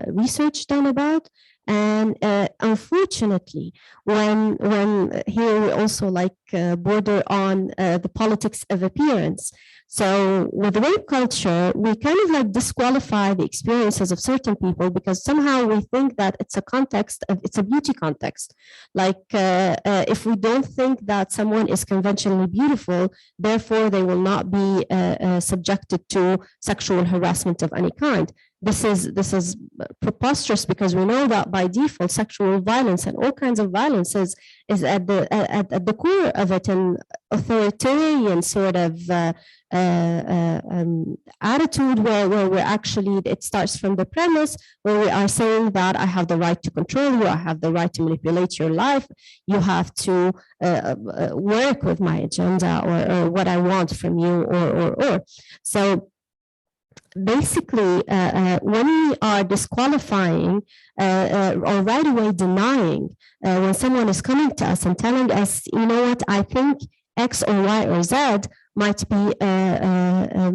research done about. And unfortunately, when here we also like border on the politics of appearance. So with rape culture, we kind of like disqualify the experiences of certain people because somehow we think that it's a context of, it's a beauty context. Like if we don't think that someone is conventionally beautiful, therefore they will not be subjected to sexual harassment of any kind. This is preposterous because we know that by default sexual violence and all kinds of violences is at the core of it, an authoritarian sort of attitude where we're actually, it starts from the premise where we are saying that I have the right to control you, I have the right to manipulate your life, you have to work with my agenda or what I want from you or. So basically, when we are disqualifying or right away denying when someone is coming to us and telling us, you know what, I think X or Y or Z might be a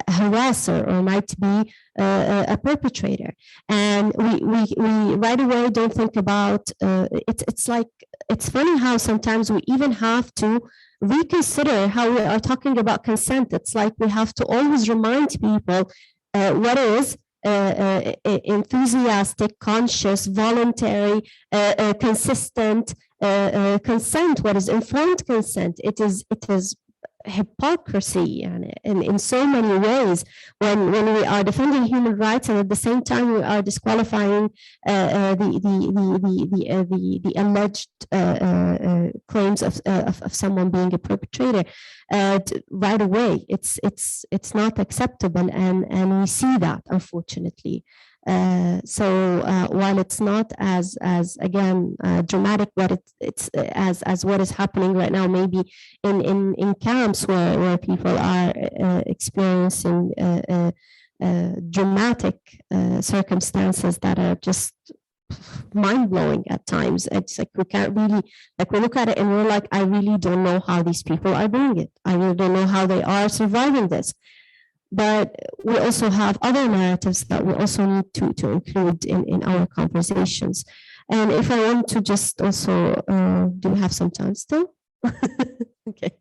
harasser or might be a perpetrator. And we right away don't think about, it's like, it's funny how sometimes we even have to reconsider how we are talking about consent. It's like we have to always remind people what is enthusiastic, conscious, voluntary, consistent consent, what is informed consent. It is hypocrisy and in so many ways when we are defending human rights and at the same time we are disqualifying the alleged claims of someone being a perpetrator right away. It's not acceptable, and we see that, unfortunately. So while it's not as again dramatic what it's as what is happening right now, maybe in camps where people are experiencing dramatic circumstances that are just mind-blowing at times. It's like we can't really, like, we look at it and we're like, I really don't know how these people are doing it. I really don't know how they are surviving this. But we also have other narratives that we also need to include in our conversations. And if I want to just also, do we have some time still? Okay.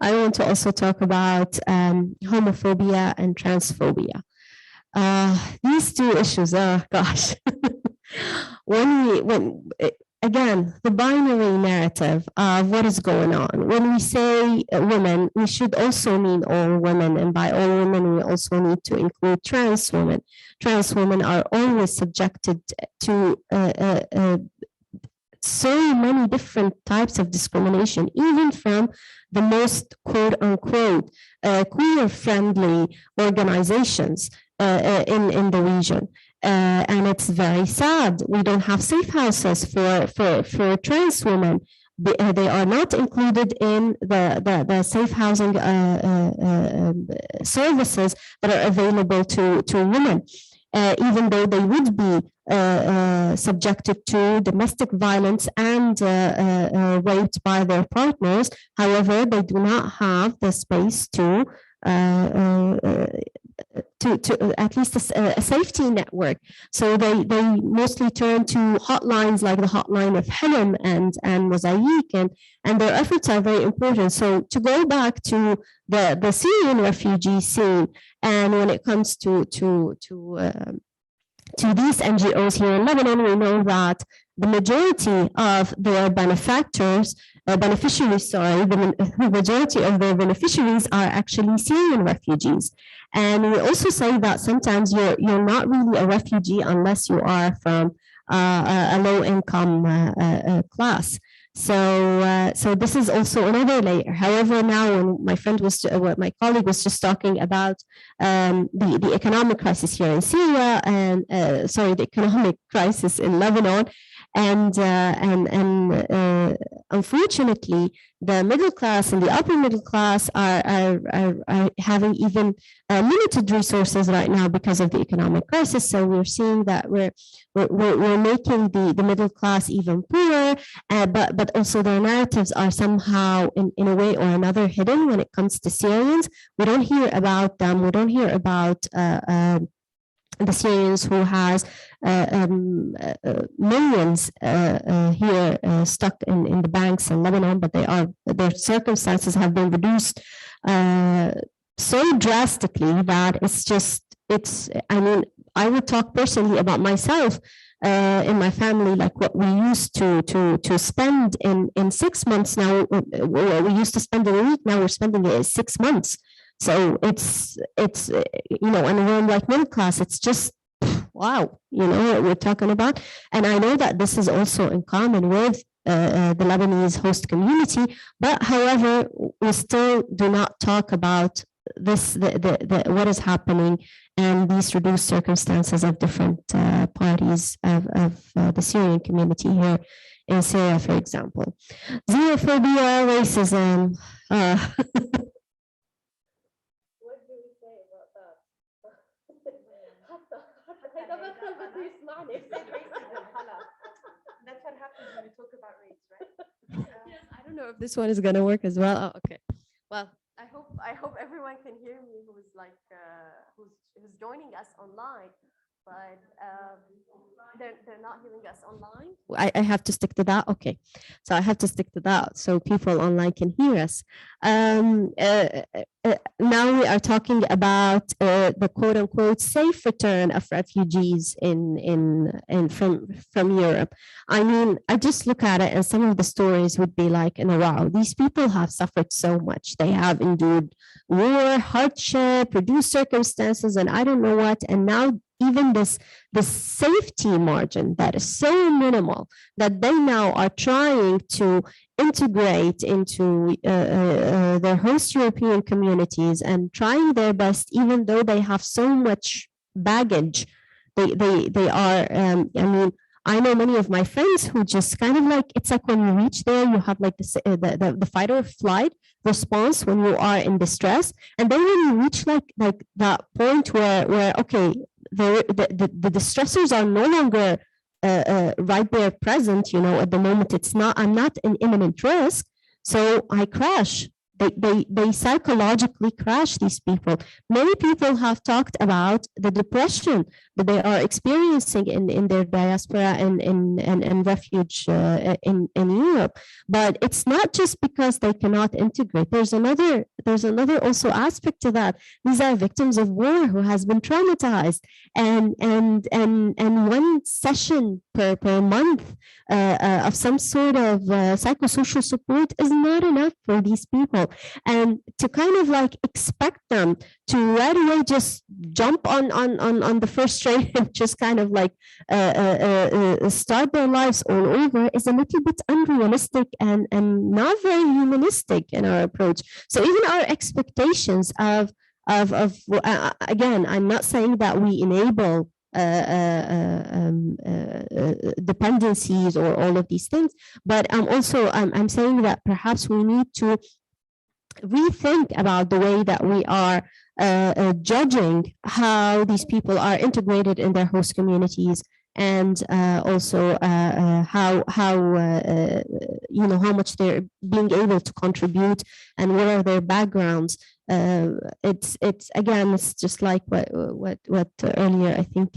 I want to also talk about homophobia and transphobia. These two issues, oh gosh. Again, the binary narrative of what is going on. When we say women, we should also mean all women, and by all women, we also need to include trans women. Trans women are always subjected to so many different types of discrimination, even from the most quote-unquote queer-friendly organizations in the region. And it's very sad. We don't have safe houses for trans women. They are not included in the safe housing services that are available to women, even though they would be subjected to domestic violence and raped by their partners. However, they do not have the space to at least a safety network. So they mostly turn to hotlines like the hotline of Hilm and Mosaic, and their efforts are very important. So to go back to the Syrian refugee scene, and when it comes to these NGOs here in Lebanon, we know that the majority of their beneficiaries, the majority of their beneficiaries are actually Syrian refugees. And we also say that sometimes you're not really a refugee unless you are from a low-income class. So this is also another layer. However, now when my colleague was just talking about the economic crisis here in Syria and the economic crisis in Lebanon, and unfortunately, the middle class and the upper middle class are having even limited resources right now because of the economic crisis. So we're seeing that we're making the middle class even poorer, but also their narratives are somehow in a way or another hidden when it comes to Syrians. We don't hear about them. We don't hear about the Syrians who has millions here stuck in the banks in Lebanon, but their circumstances have been reduced so drastically that I mean, I would talk personally about myself in my family, like what we used to spend in 6 months now, what we used to spend in a week, now we're spending it in 6 months. So it's and we're like middle class, it's just wow, what we're talking about. And I know that this is also in common with the Lebanese host community, but however, we still do not talk about this, what is happening and these reduced circumstances of different parties of the Syrian community here in Syria, for example. Xenophobia, racism. That's what happens when we talk about race, right? Yes, I don't know know if this one is going to work as well. Oh, okay. Well, I hope everyone can hear me who's like who's joining us online, but they're not hearing us online. I have to stick to that. Okay, so I have to stick to that so people online can hear us. Now we are talking about the quote unquote safe return of refugees from Europe. I mean, I just look at it and some of the stories would be like, wow, these people have suffered so much. They have endured war, hardship, reduced circumstances, and I don't know what. And now even this safety margin that is so minimal that they now are trying to integrate into their host European communities and trying their best, even though they have so much baggage. They are, I mean, I know many of my friends who just kind of like, it's like when you reach there, you have like the fight or flight response when you are in distress. And then when you reach like that point where okay, the distressors are no longer right there present, you know, at the moment I'm not in imminent risk, so I crash. They psychologically crash, these people. Many people have talked about the depression that they are experiencing in their diaspora and refuge in Europe. But it's not just because they cannot integrate. There's another also aspect to that. These are victims of war who has been traumatized, and one session per month of some sort of psychosocial support is not enough for these people. And to kind of like expect them to right away just jump on the first train and just kind of like start their lives all over is a little bit unrealistic and not very humanistic in our approach. So even our expectations of again, I'm not saying that we enable dependencies or all of these things, but I'm saying that perhaps we need to rethink about the way that we are judging how these people are integrated in their host communities, and also how you know, how much they're being able to contribute and what are their backgrounds. It's again, it's just like what earlier I think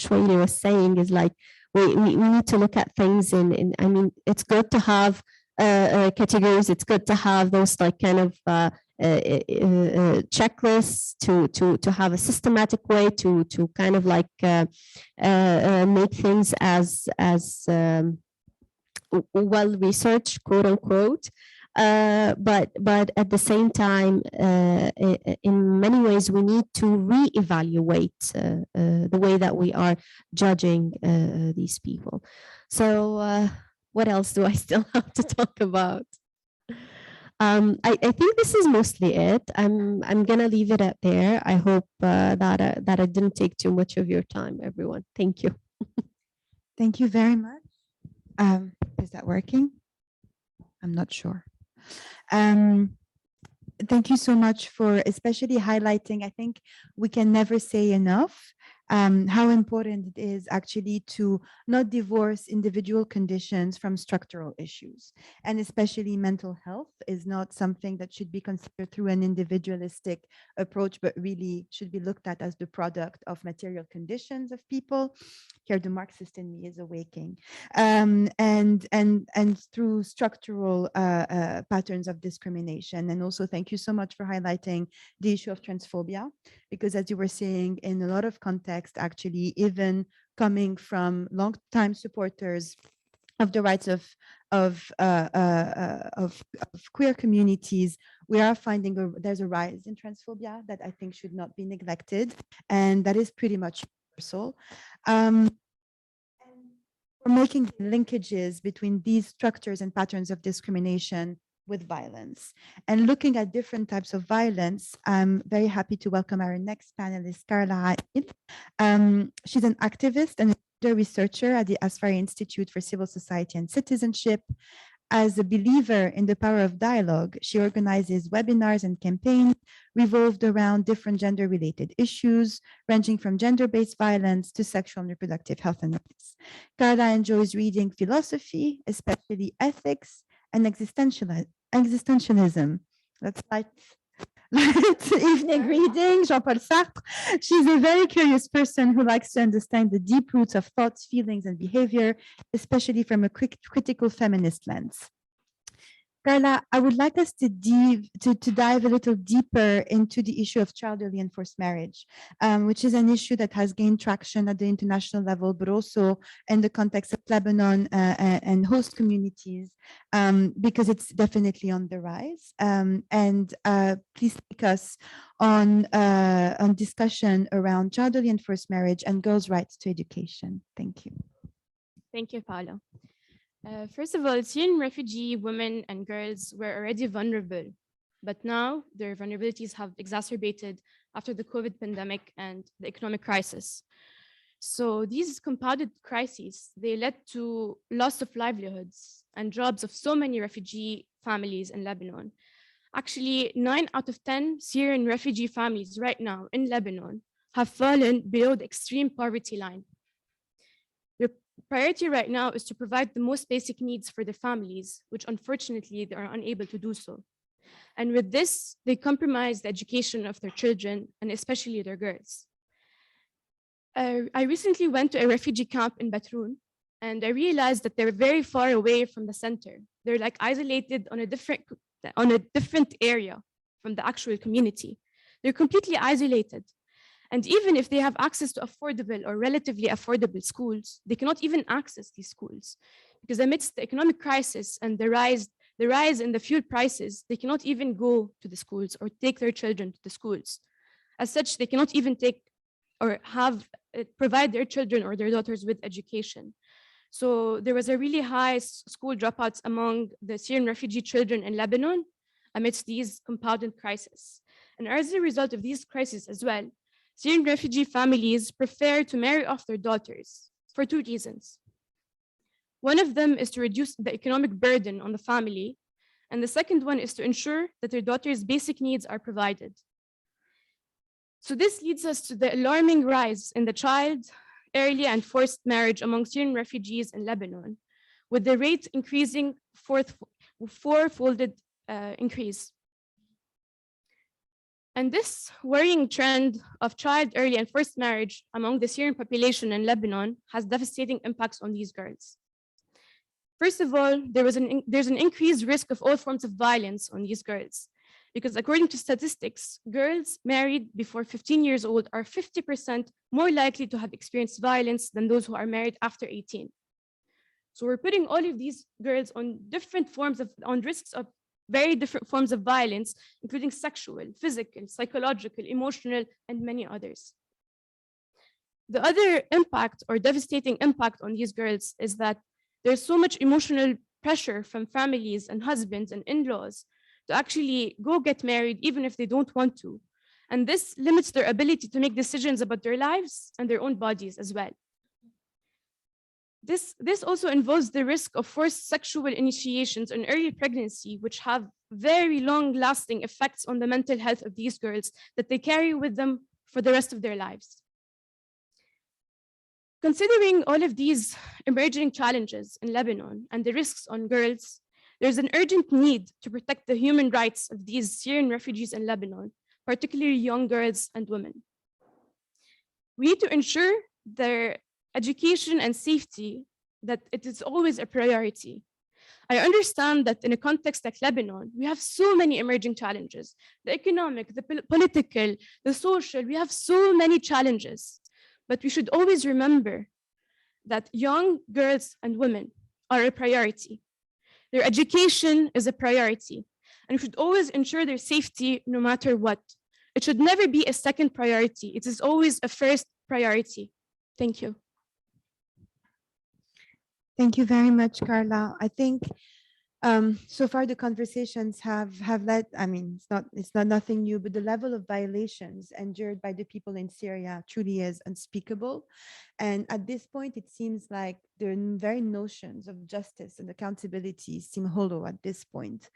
Shwayli was saying, is like we need to look at things in I mean, it's good to have categories. It's good to have those like kind of checklists to have a systematic way to kind of like make things as well researched, quote unquote. But at the same time, in many ways, we need to reevaluate the way that we are judging these people. So what else do I still have to talk about? I think this is mostly it. I'm gonna leave it at there. I hope that I didn't take too much of your time, everyone. Thank you. Thank you very much. Is that working? I'm not sure. Thank you so much for especially highlighting. I think we can never say enough how important it is actually to not divorce individual conditions from structural issues. And especially mental health is not something that should be considered through an individualistic approach, but really should be looked at as the product of material conditions of people. Here, the Marxist in me is awaking. And through structural patterns of discrimination. And also thank you so much for highlighting the issue of transphobia, because as you were saying, in a lot of context, actually, even coming from long-time supporters of the rights of queer communities, we are finding there's a rise in transphobia that I think should not be neglected, and that is pretty much universal. And we're making linkages between these structures and patterns of discrimination with violence. And looking at different types of violence, I'm very happy to welcome our next panelist, Carla Akil. She's an activist and a researcher at the Asfari Institute for Civil Society and Citizenship. As a believer in the power of dialogue, she organizes webinars and campaigns revolved around different gender-related issues, ranging from gender-based violence to sexual and reproductive health and rights. Carla enjoys reading philosophy, especially ethics, and existentialism. That's like evening reading, Jean-Paul Sartre. She's a very curious person who likes to understand the deep roots of thoughts, feelings, and behavior, especially from a critical feminist lens. Carla, I would like us to dive a little deeper into the issue of child early and forced marriage, which is an issue that has gained traction at the international level, but also in the context of Lebanon and host communities, because it's definitely on the rise. Please take us on discussion around child early and forced marriage and girls' rights to education. Thank you. Thank you, Paola. First of all, Syrian refugee women and girls were already vulnerable, but now their vulnerabilities have exacerbated after the COVID pandemic and the economic crisis. So these compounded crises, they led to loss of livelihoods and jobs of so many refugee families in Lebanon. Actually, 9 out of 10 Syrian refugee families right now in Lebanon have fallen below the extreme poverty line. Priority right now is to provide the most basic needs for the families, which unfortunately they are unable to do so. And with this, they compromise the education of their children and especially their girls. I recently went to a refugee camp in Batroun, and I realized that they're very far away from the center. They're like isolated on a different area from the actual community. They're completely isolated. And even if they have access to affordable or relatively affordable schools, they cannot even access these schools because amidst the economic crisis and the rise in the fuel prices, they cannot even go to the schools or take their children to the schools. As such, they cannot even take or provide their children or their daughters with education. So there was a really high school dropouts among the Syrian refugee children in Lebanon amidst these compounded crises. And as a result of these crises as well, Syrian refugee families prefer to marry off their daughters for 2 reasons. One of them is to reduce the economic burden on the family, and the second one is to ensure that their daughters' basic needs are provided. So this leads us to the alarming rise in the child, early and forced marriage among Syrian refugees in Lebanon, with the rate increasing four-folded increase. And this worrying trend of child early and forced marriage among the Syrian population in Lebanon has devastating impacts on these girls. First of all, there's an increased risk of all forms of violence on these girls, because according to statistics, girls married before 15 years old are 50% more likely to have experienced violence than those who are married after 18. So we're putting all of these girls on risks of very different forms of violence, including sexual, physical, psychological, emotional, and many others. The other impact or devastating impact on these girls is that there's so much emotional pressure from families and husbands and in-laws to actually go get married even if they don't want to. And this limits their ability to make decisions about their lives and their own bodies as well. This also involves the risk of forced sexual initiations in early pregnancy, which have very long-lasting effects on the mental health of these girls that they carry with them for the rest of their lives. Considering all of these emerging challenges in Lebanon and the risks on girls, there's an urgent need to protect the human rights of these Syrian refugees in Lebanon, particularly young girls and women. We need to ensure their education and safety, that it is always a priority. I understand that in a context like Lebanon, we have so many emerging challenges, the economic, the political, the social, we have so many challenges, but we should always remember that young girls and women are a priority. Their education is a priority, and we should always ensure their safety no matter what. It should never be a second priority. It is always a first priority. Thank you. Thank you very much, Carla. I think so far the conversations have led, I mean, it's not nothing new, but the level of violations endured by the people in Syria truly is unspeakable. And at this point, it seems like the very notions of justice and accountability seem hollow at this point,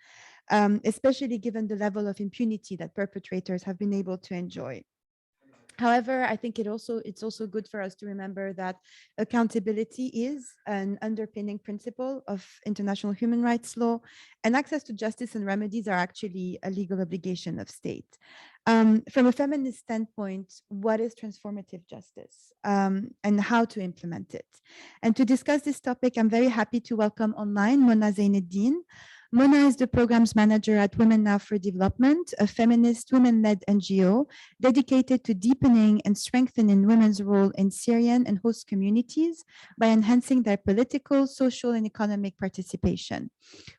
especially given the level of impunity that perpetrators have been able to enjoy. However, I think it's also good for us to remember that accountability is an underpinning principle of international human rights law, and access to justice and remedies are actually a legal obligation of state. From a feminist standpoint, what is transformative justice and how to implement it? And to discuss this topic, I'm very happy to welcome online Mona Zeineddine. Mona is the programs manager at Women Now for Development, a feminist women-led NGO dedicated to deepening and strengthening women's role in Syrian and host communities by enhancing their political, social, and economic participation.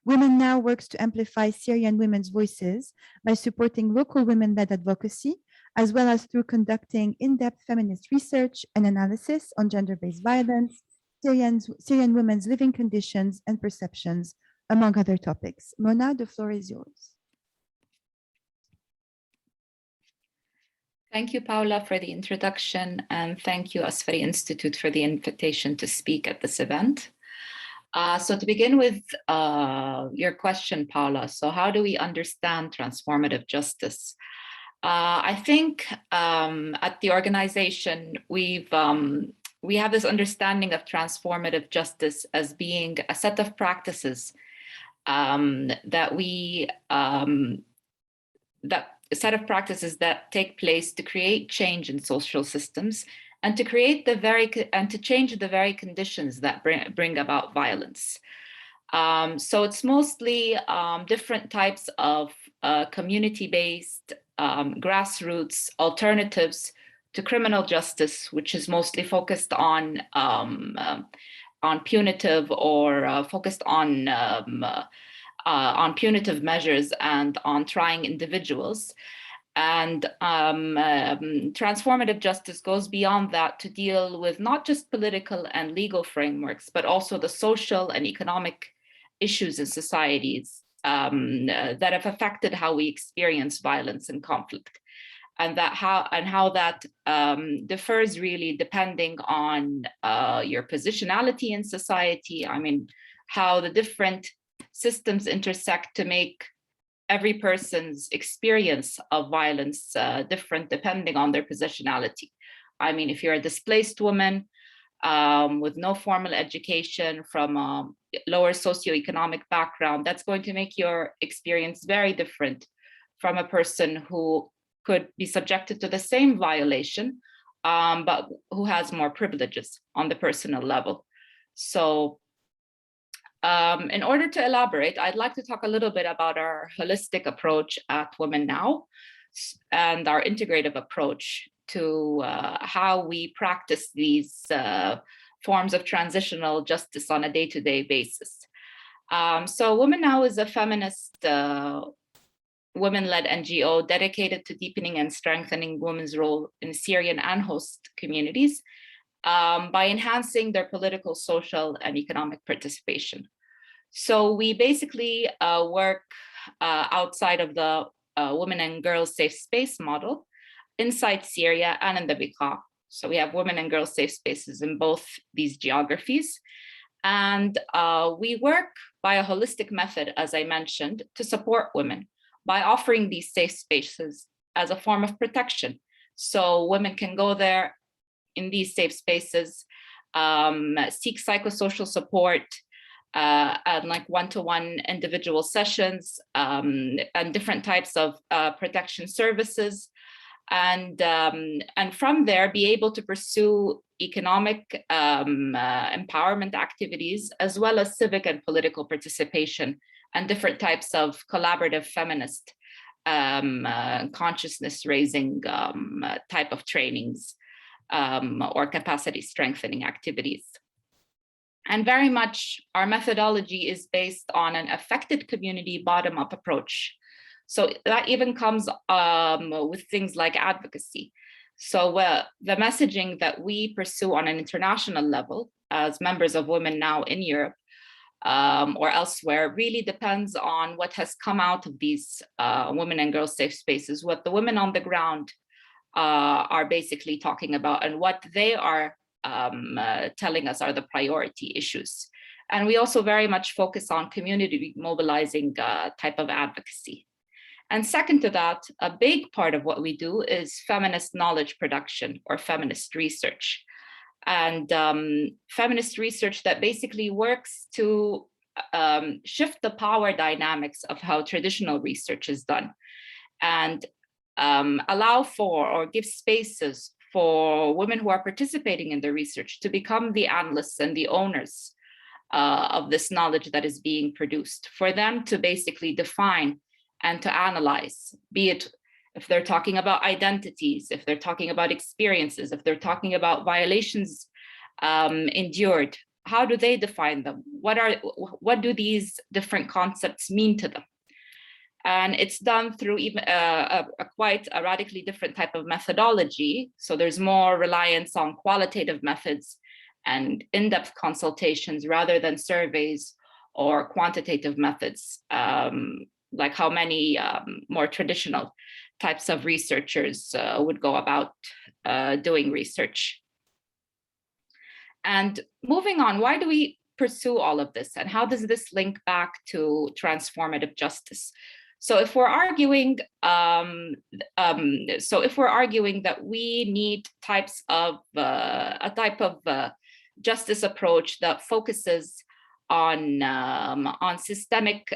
Women Now works to amplify Syrian women's voices by supporting local women-led advocacy, as well as through conducting in-depth feminist research and analysis on gender-based violence, Syrian women's living conditions and perceptions, among other topics. Mona, the floor is yours. Thank you, Paola, for the introduction, and thank you, Asfari Institute, for the invitation to speak at this event. So to begin with your question, Paola, so how do we understand transformative justice? I think at the organization, we have this understanding of transformative justice as being a set of practices that take place to create change in social systems and to create change the very conditions that bring about violence. So it's mostly different types of community-based grassroots alternatives to criminal justice, which is mostly focused on punitive or focused on punitive measures and on trying individuals. And transformative justice goes beyond that to deal with not just political and legal frameworks, but also the social and economic issues in societies that have affected how we experience violence and conflict. And how that differs really depending on your positionality in society. I mean, how the different systems intersect to make every person's experience of violence different depending on their positionality. I mean, if you're a displaced woman with no formal education from a lower socioeconomic background, that's going to make your experience very different from a person who could be subjected to the same violation, but who has more privileges on the personal level. So in order to elaborate, I'd like to talk a little bit about our holistic approach at Women Now and our integrative approach to how we practice these forms of transitional justice on a day-to-day basis. So Women Now is a feminist women-led NGO dedicated to deepening and strengthening women's role in Syrian and host communities by enhancing their political, social, and economic participation. So we basically work outside of the women and girls safe space model inside Syria and in the Beqa. So we have women and girls safe spaces in both these geographies. And we work by a holistic method, as I mentioned, to support women by offering these safe spaces as a form of protection. So women can go there in these safe spaces, seek psychosocial support, and like one-to-one individual sessions, and different types of protection services. And from there, be able to pursue economic empowerment activities, as well as civic and political participation, and different types of collaborative feminist consciousness raising type of trainings or capacity strengthening activities. And very much our methodology is based on an affected community bottom-up approach. So that even comes with things like advocacy. So the messaging that we pursue on an international level as members of Women Now in Europe or elsewhere really depends on what has come out of these women and girls safe spaces, what the women on the ground are basically talking about and what they are telling us are the priority issues. And we also very much focus on community mobilizing type of advocacy. And second to that, a big part of what we do is feminist knowledge production or feminist research. And feminist research that basically works to shift the power dynamics of how traditional research is done and allow for or give spaces for women who are participating in the research to become the analysts and the owners of this knowledge that is being produced, for them to basically define and to analyze, be it if they're talking about identities, if they're talking about experiences, if they're talking about violations endured, how do they define them? What do these different concepts mean to them? And it's done through even quite a radically different type of methodology. So there's more reliance on qualitative methods and in-depth consultations rather than surveys or quantitative methods, like how many more traditional types of researchers would go about doing research. And moving on, why do we pursue all of this? And how does this link back to transformative justice? So if we're arguing, that we need a type of justice approach that focuses on systemic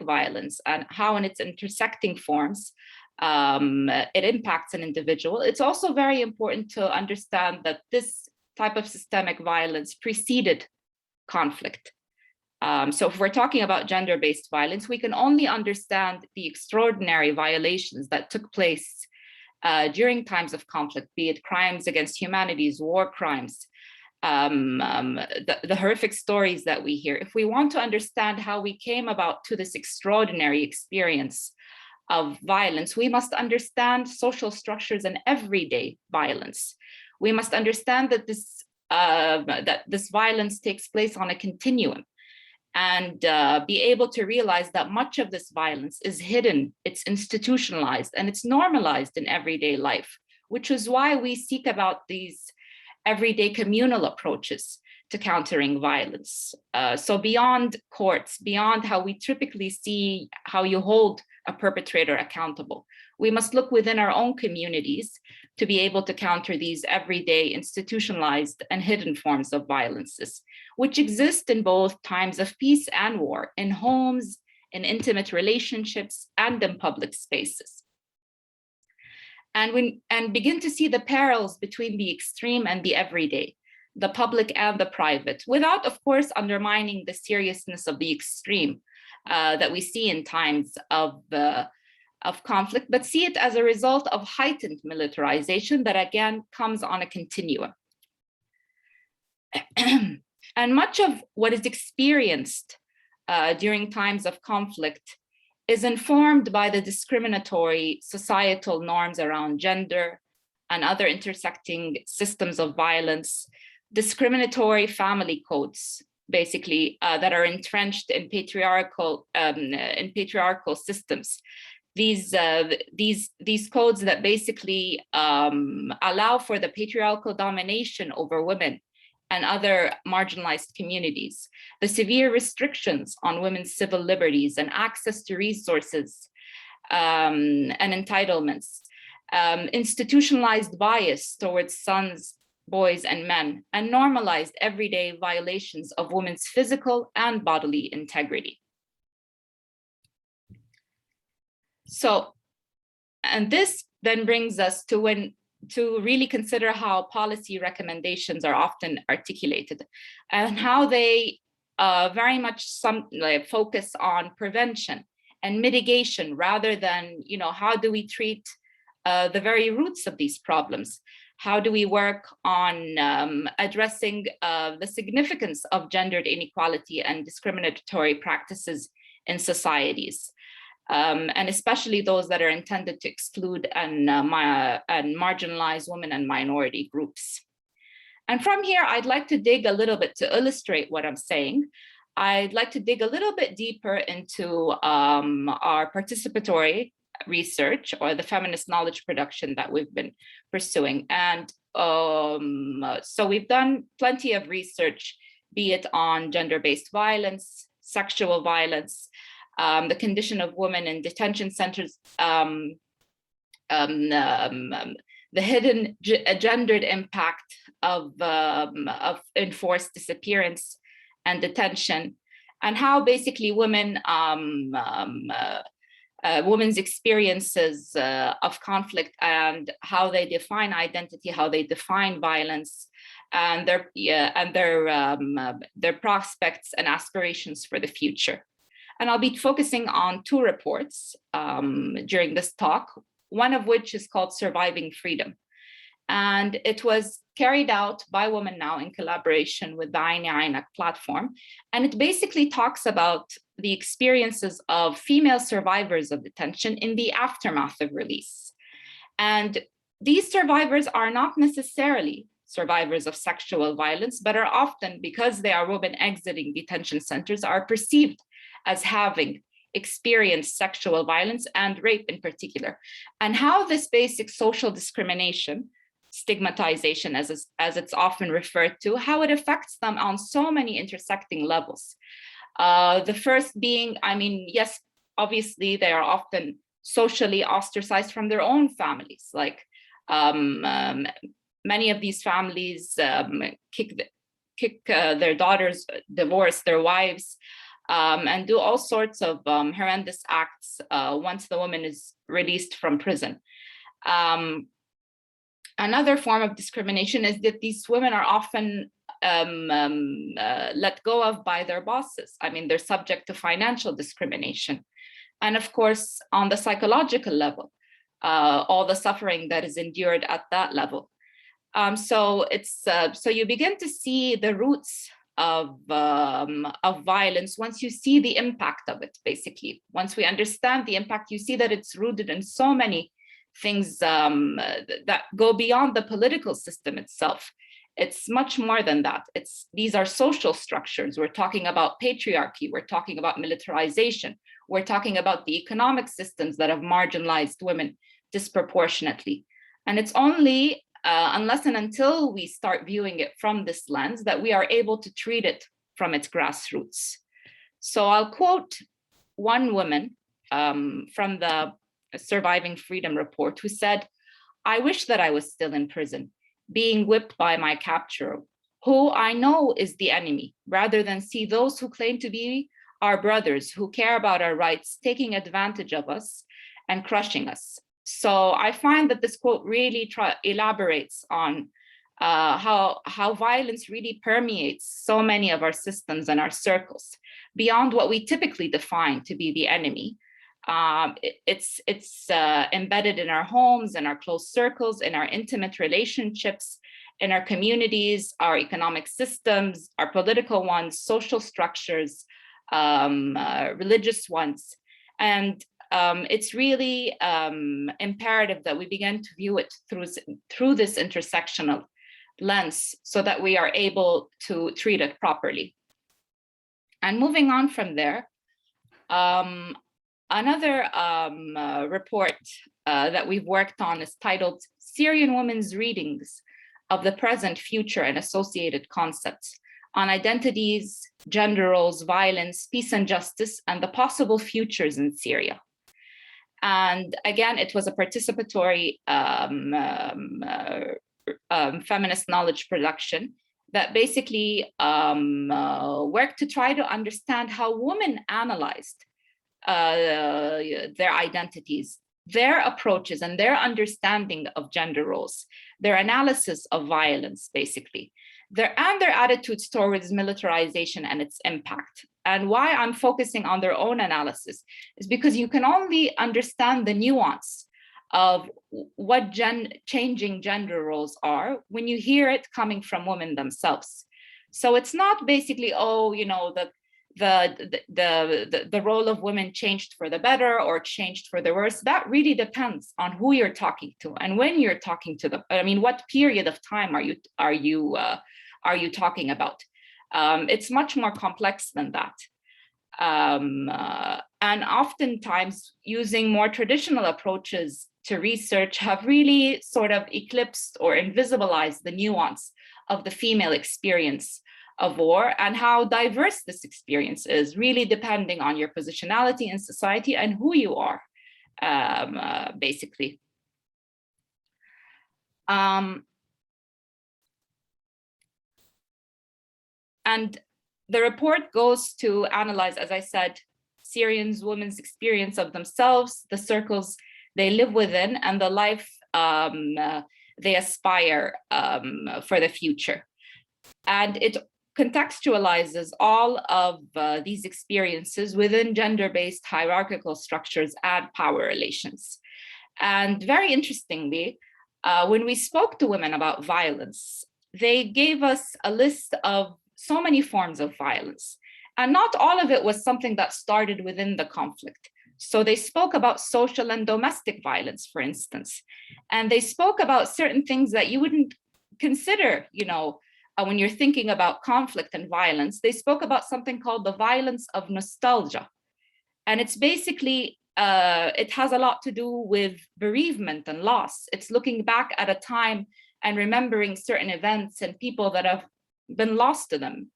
violence and how in its intersecting forms it impacts an individual, it's also very important to understand that this type of systemic violence preceded conflict. So if we're talking about gender-based violence, we can only understand the extraordinary violations that took place during times of conflict, be it crimes against humanities, war crimes, the horrific stories that we hear. If we want to understand how we came about to this extraordinary experience of violence, we must understand social structures and everyday violence. We must understand that this violence takes place on a continuum, and be able to realize that much of this violence is hidden, it's institutionalized, and it's normalized in everyday life, which is why we seek about these everyday communal approaches to countering violence. So beyond courts, beyond how we typically see how you hold a perpetrator accountable, we must look within our own communities to be able to counter these everyday institutionalized and hidden forms of violences, which exist in both times of peace and war, in homes, in intimate relationships, and in public spaces. And begin to see the parallels between the extreme and the everyday, the public and the private, without, of course, undermining the seriousness of the extreme that we see in times of conflict, but see it as a result of heightened militarization that again comes on a continuum. And much of what is experienced during times of conflict is informed by the discriminatory societal norms around gender and other intersecting systems of violence, discriminatory family codes, basically, that are entrenched in patriarchal systems. These codes that basically allow for the patriarchal domination over women and other marginalized communities, the severe restrictions on women's civil liberties and access to resources and entitlements, institutionalized bias towards sons, boys, and men, and normalized everyday violations of women's physical and bodily integrity. So, and this then brings us to really consider how policy recommendations are often articulated and how they very much focus on prevention and mitigation rather than, how do we treat the very roots of these problems? How do we work on addressing the significance of gendered inequality and discriminatory practices in societies? And especially those that are intended to exclude and marginalize women and minority groups. And from here, I'd like to dig a little bit to illustrate what I'm saying. I'd like to dig a little bit deeper into our participatory research or the feminist knowledge production that we've been pursuing. And so we've done plenty of research, be it on gender-based violence, sexual violence, the condition of women in detention centers, the hidden gendered impact of enforced disappearance and detention, and how basically women, women's experiences of conflict and how they define identity, how they define violence, and their prospects and aspirations for the future. And I'll be focusing on two reports during this talk, one of which is called Surviving Freedom. And it was carried out by Women Now in collaboration with the Zeineddine platform. And it basically talks about the experiences of female survivors of detention in the aftermath of release. And these survivors are not necessarily survivors of sexual violence, but are often, because they are women exiting detention centers, are perceived as having experienced sexual violence and rape in particular, and how this basic social discrimination, stigmatization as it's often referred to, how it affects them on so many intersecting levels. The first being, I mean, yes, obviously they are often socially ostracized from their own families. Like many of these families kick their daughters, divorce their wives, and do all sorts of horrendous acts once the woman is released from prison. Another form of discrimination is that these women are often let go of by their bosses. I mean, they're subject to financial discrimination. And of course, on the psychological level, all the suffering that is endured at that level. So you begin to see the roots of violence once you see the impact of it, basically. Once we understand the impact, you see that it's rooted in so many things that go beyond the political system itself. It's much more than that. These are social structures. We're talking about patriarchy. We're talking about militarization. We're talking about the economic systems that have marginalized women disproportionately. And it's only unless and until we start viewing it from this lens that we are able to treat it from its grassroots. So I'll quote one woman from the Surviving Freedom report who said, "I wish that I was still in prison, being whipped by my captor, who I know is the enemy, rather than see those who claim to be our brothers, who care about our rights, taking advantage of us and crushing us." So I find that this quote really elaborates on how violence really permeates so many of our systems and our circles, beyond what we typically define to be the enemy. It's embedded in our homes, in our close circles, in our intimate relationships, in our communities, our economic systems, our political ones, social structures, religious ones. And it's really imperative that we begin to view it through this intersectional lens so that we are able to treat it properly. And moving on from there, another report that we've worked on is titled Syrian Women's Readings of the Present, Future, and Associated Concepts on Identities, Gender Roles, Violence, Peace and Justice, and the Possible Futures in Syria. And again, it was a participatory feminist knowledge production that basically worked to try to understand how women analyzed their identities, their approaches, and their understanding of gender roles, their analysis of violence, basically, their attitudes towards militarization and its impact. And why I'm focusing on their own analysis is because you can only understand the nuance of what changing gender roles are when you hear it coming from women themselves. So it's not basically, oh, you know, the role of women changed for the better or changed for the worse. That really depends on who you're talking to and when you're talking to them. I mean, what period of time are you talking about? It's much more complex than that. And oftentimes using more traditional approaches to research have really sort of eclipsed or invisibilized the nuance of the female experience of war, and how diverse this experience is, really depending on your positionality in society and who you are, basically. And the report goes to analyze, as I said, Syrians, women's experience of themselves, the circles they live within, and the life they aspire for the future. And it contextualizes all of these experiences within gender-based hierarchical structures and power relations. And very interestingly, when we spoke to women about violence, they gave us a list of so many forms of violence. And not all of it was something that started within the conflict. So they spoke about social and domestic violence, for instance. And they spoke about certain things that you wouldn't consider, you know, when you're thinking about conflict and violence. They spoke about something called the violence of nostalgia. And it's basically, it has a lot to do with bereavement and loss. It's looking back at a time and remembering certain events and people that have been lost to them.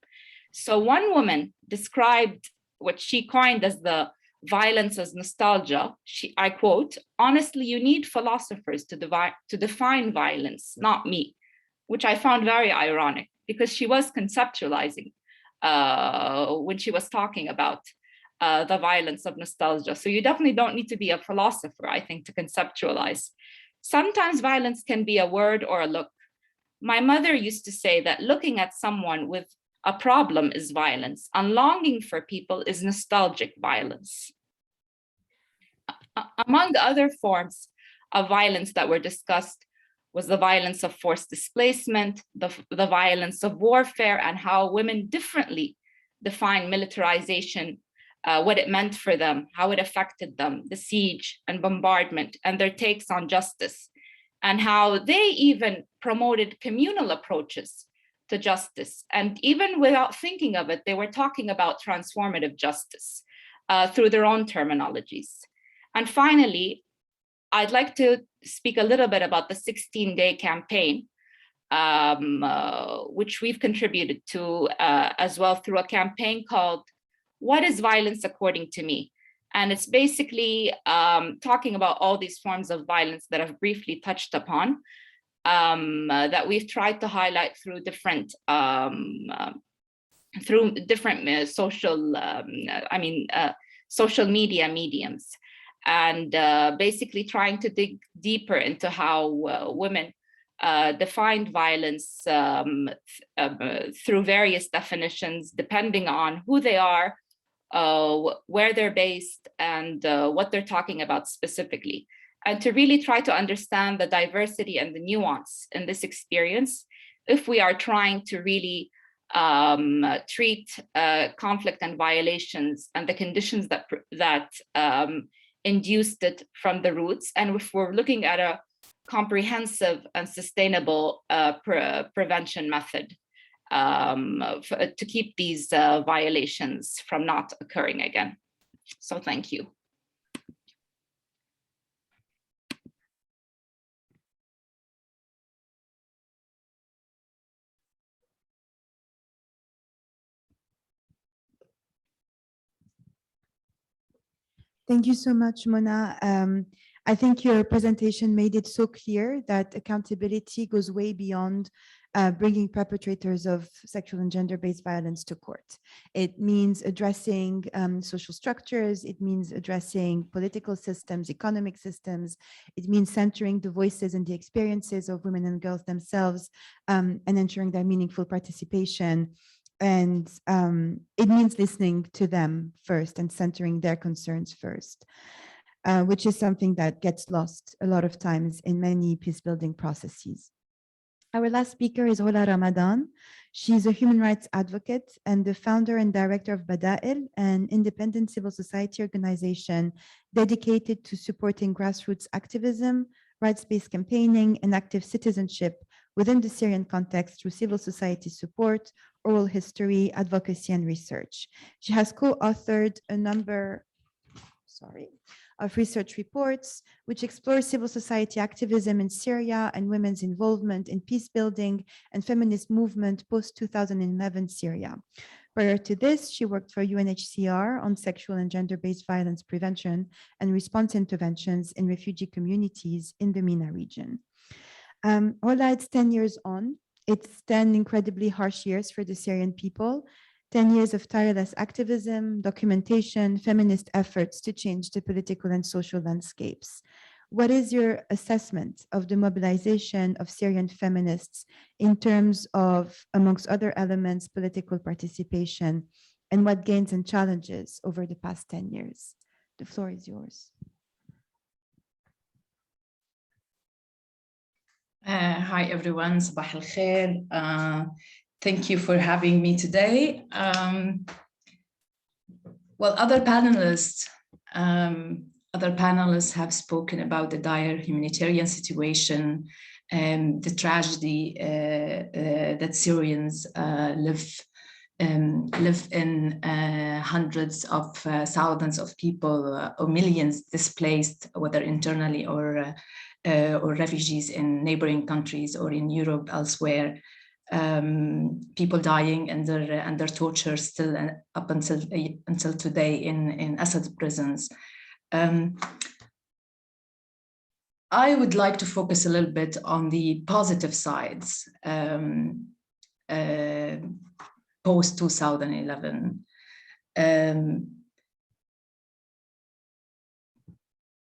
So one woman described what she coined as the violence as nostalgia. I quote, "Honestly, you need philosophers to define violence, not me," which I found very ironic, because she was conceptualizing when she was talking about the violence of nostalgia. So you definitely don't need to be a philosopher, I think, to conceptualize. Sometimes violence can be a word or a look. My mother used to say that looking at someone with a problem is violence, and longing for people is nostalgic violence. Among other forms of violence that were discussed was the violence of forced displacement, the violence of warfare, and how women differently define militarization, what it meant for them, how it affected them, the siege and bombardment, and their takes on justice, and how they even promoted communal approaches to justice. And even without thinking of it, they were talking about transformative justice through their own terminologies. And finally, I'd like to speak a little bit about the 16-day campaign, which we've contributed to as well through a campaign called "What is Violence According to Me?" And it's basically talking about all these forms of violence that I've briefly touched upon, that we've tried to highlight through different social media mediums, and basically trying to dig deeper into how women defined violence through various definitions, depending on who they are, where they're based, and what they're talking about specifically. And to really try to understand the diversity and the nuance in this experience, if we are trying to really treat conflict and violations and the conditions that induced it from the roots, and if we're looking at a comprehensive and sustainable prevention method to keep these violations from not occurring again. So thank you. Thank you so much, Mona. I think your presentation made it so clear that accountability goes way beyond bringing perpetrators of sexual and gender-based violence to court. It means addressing social structures. It means addressing political systems, economic systems. It means centering the voices and the experiences of women and girls themselves, and ensuring their meaningful participation. And it means listening to them first and centering their concerns first, which is something that gets lost a lot of times in many peace-building processes. Our last speaker is Rola Ramadan. She's a human rights advocate and the founder and director of Badael, an independent civil society organization dedicated to supporting grassroots activism, rights-based campaigning, and active citizenship within the Syrian context through civil society support, oral history, advocacy, and research. She has co-authored a number of research reports, which explore civil society activism in Syria and women's involvement in peace building and feminist movement post-2011 Syria. Prior to this, she worked for UNHCR on sexual and gender-based violence prevention and response interventions in refugee communities in the MENA region. Oula, it's 10 years on. It's 10 incredibly harsh years for the Syrian people, 10 years of tireless activism, documentation, feminist efforts to change the political and social landscapes. What is your assessment of the mobilization of Syrian feminists in terms of, amongst other elements, political participation, and what gains and challenges over the past 10 years? The floor is yours. Hi, everyone. Sabah al khair. Thank you for having me today. Well, other panelists have spoken about the dire humanitarian situation and the tragedy that Syrians live in, hundreds of thousands of people or millions displaced, whether internally or refugees in neighboring countries or in Europe, elsewhere. People dying under torture still up until today in Assad prisons. I would like to focus a little bit on the positive sides post 2011.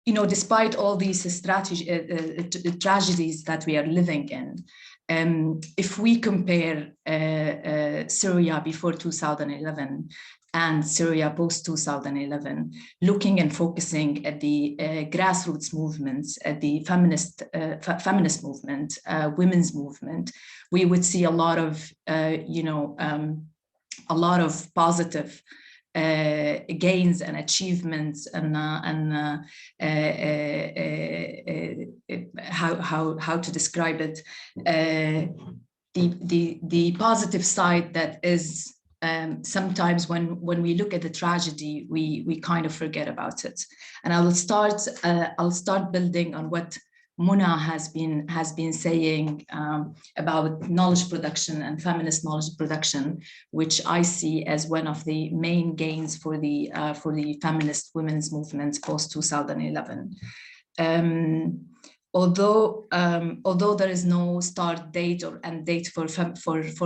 You know, despite all these tragedies that we are living in, if we compare Syria before 2011 and Syria post 2011, looking and focusing at the grassroots movements, at the feminist movement, women's movement, we would see a lot of, a lot of positive gains and achievements, and how to describe it, the positive side that is sometimes when we look at the tragedy, we kind of forget about it. And I'll start building on what Muna has been saying about knowledge production and feminist knowledge production, which I see as one of the main gains for the feminist women's movements post 2011. Although there is no start date or end date for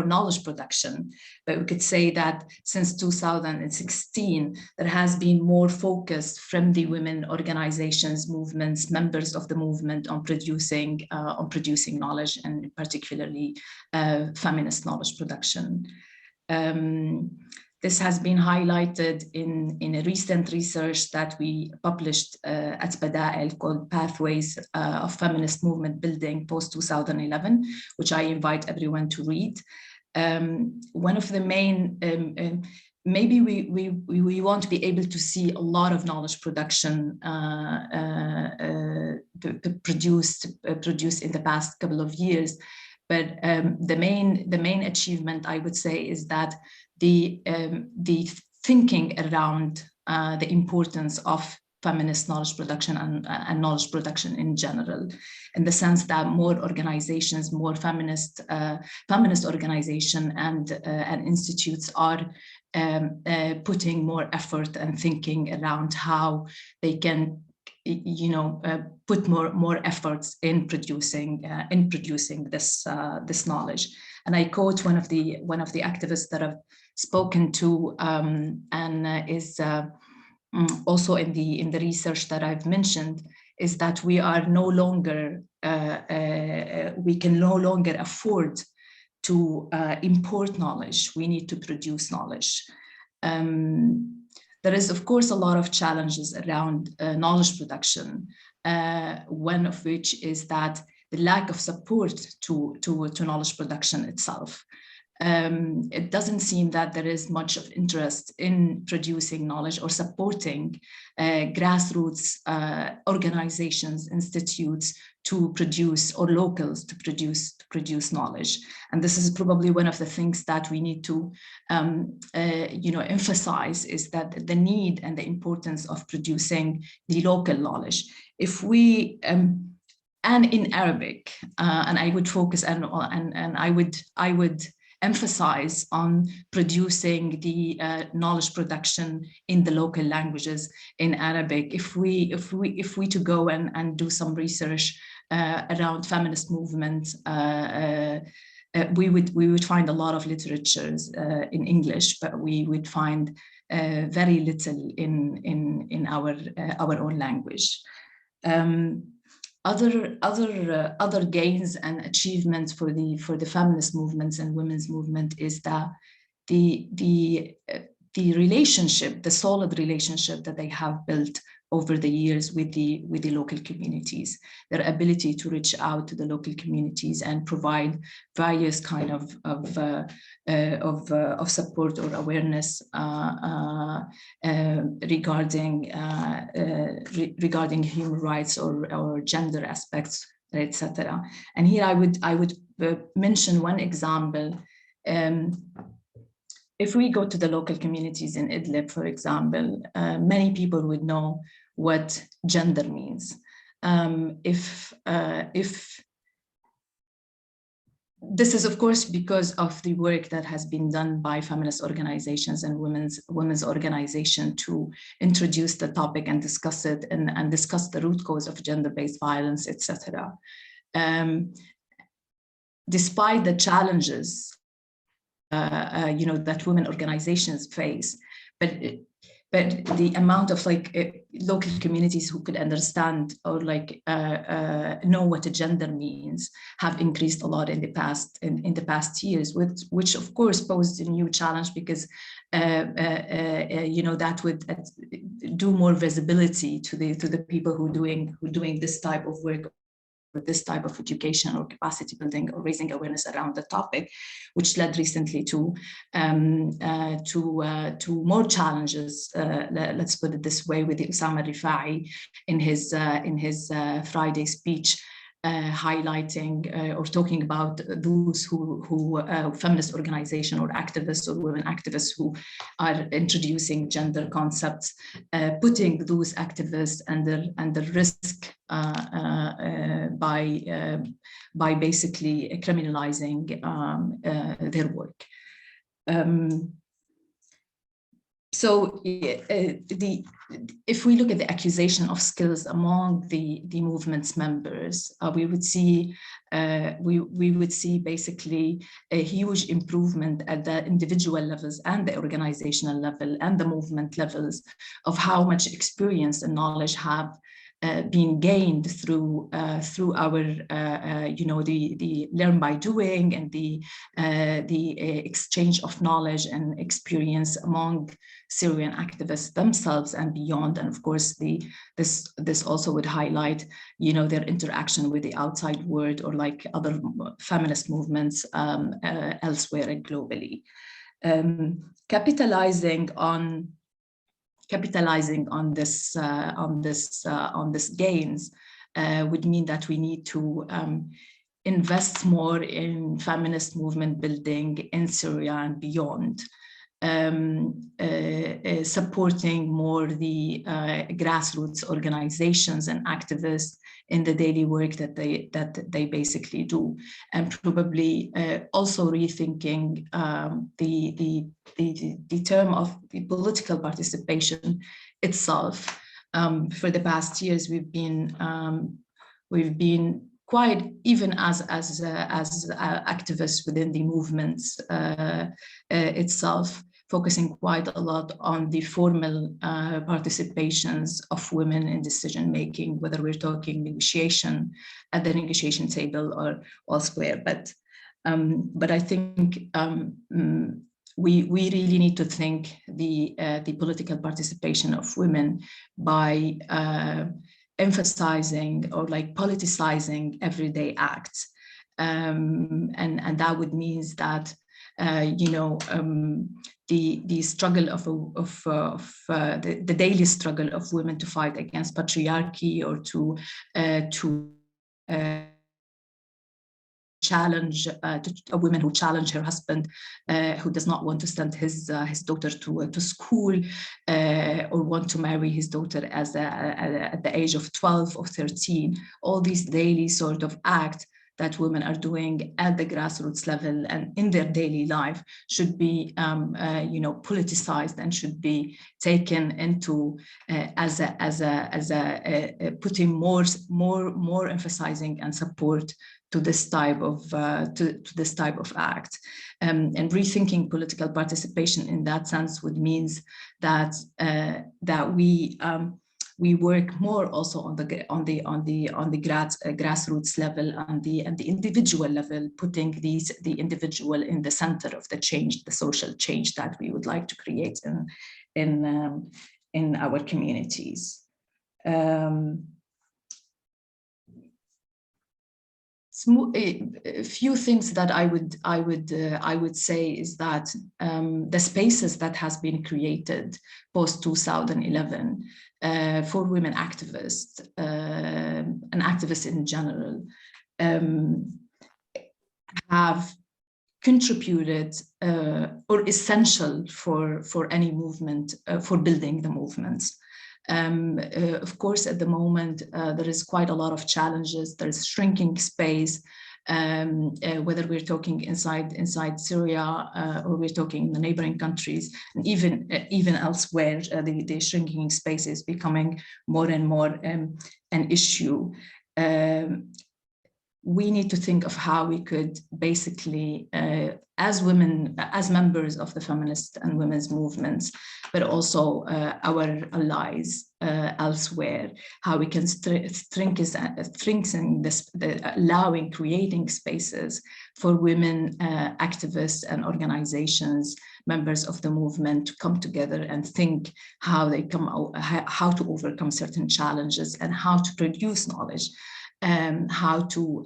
knowledge production, but we could say that since 2016, there has been more focus from the women organizations, movements, members of the movement on producing knowledge, and particularly feminist knowledge production. This has been highlighted in a recent research that we published at Badael called Pathways of Feminist Movement Building post-2011, which I invite everyone to read. One of the main, maybe we want to be able to see a lot of knowledge production produced in the past couple of years, but the main achievement, I would say, is that the thinking around the importance of feminist knowledge production and knowledge production in general, in the sense that more organizations, more feminist organizations and institutes are putting more effort and thinking around how they can, put more efforts in producing this knowledge. And I quote one of the activists that I've spoken to, and is also in the research that I've mentioned, is that we are no longer we can no longer afford to import knowledge. We need to produce knowledge. There is, of course, a lot of challenges around knowledge production, one of which is that the lack of support to knowledge production itself. it doesn't seem that there is much of interest in producing knowledge or supporting grassroots organizations, institutes to produce, or locals to produce knowledge. And this is probably one of the things that we need to emphasize, is that the need and the importance of producing the local knowledge. If we and in Arabic, and I would focus and I would emphasize on producing the knowledge production in the local languages in Arabic. If we to go and do some research around feminist movements, we would find a lot of literatures in English, but we would find very little in our own language. Other gains and achievements for the feminist movements and women's movement is that the relationship, the solid relationship that they have built over the years with the local communities, their ability to reach out to the local communities and provide various kind of support or awareness regarding human rights or gender aspects, etc. And here I would mention one example. If we go to the local communities in Idlib, for example, many people would know what gender means. If this is, of course, because of the work that has been done by feminist organizations and women's organization to introduce the topic and discuss it and discuss the root cause of gender-based violence, etc. Despite the challenges that women organizations face, but the amount of local communities who could understand or know what a gender means have increased a lot in the past years, which of course posed a new challenge, because that would do more visibility to the people who are doing this type of work, this type of education or capacity building or raising awareness around the topic, which led recently to more challenges. Let's put it this way, with Issam Rifai in his Friday speech, highlighting or talking about those who feminist organization or activists or women activists who are introducing gender concepts, putting those activists under risk by basically criminalizing their work. So if we look at the accusation of skills among the movement's members, we would see basically a huge improvement at the individual levels and the organizational level and the movement levels of how much experience and knowledge have being gained through our the learn by doing and the exchange of knowledge and experience among Syrian activists themselves and beyond. And of course, this also would highlight their interaction with the outside world or like other feminist movements elsewhere and globally. Capitalizing on this gains would mean that we need to invest more in feminist movement building in Syria and beyond, supporting more the grassroots organizations and activists in the daily work that they basically do, and probably also rethinking the term of the political participation itself. For the past years, we've been quite, even as activists within the movements itself, focusing quite a lot on the formal participations of women in decision-making, whether we're talking negotiation at the negotiation table or elsewhere. But I think we really need to think the political participation of women by emphasizing or like politicizing everyday acts. And that would mean that the struggle of the daily struggle of women to fight against patriarchy, or to challenge a woman who challenge her husband, who does not want to send his daughter to school, or want to marry his daughter at the age of 12 or 13. All these daily sort of acts that women are doing at the grassroots level and in their daily life should be politicized, and should be taken into as putting more emphasizing and support to this type of act, and rethinking political participation in that sense would means that we work more also on the grassroots level, and the individual level, putting the individual in the center of the change, the social change that we would like to create in our communities. A few things that I would say is that the spaces that has been created post 2011 for women activists and activists in general have contributed or essential for any movement, for building the movements. Of course, at the moment, there is quite a lot of challenges. There's shrinking space, whether we're talking inside Syria or we're talking in the neighboring countries, and even elsewhere, the shrinking space is becoming more and more an issue. We need to think of how we could basically, as women, as members of the feminist and women's movements, but also our allies elsewhere, how we can strengthen this, creating spaces for women activists and organizations, members of the movement, to come together and think how to overcome certain challenges and how to produce knowledge. How to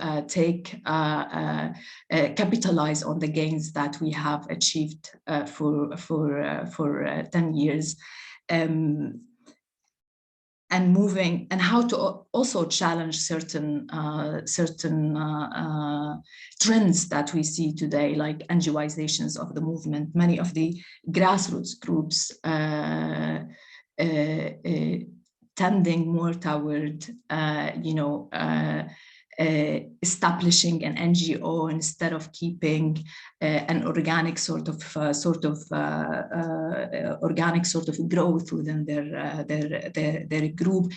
capitalize on the gains that we have achieved for 10 years, and moving, and how to also challenge certain trends that we see today, like NGOizations of the movement. Many of the grassroots groups tending more toward, establishing an NGO instead of keeping an organic sort of growth within their group.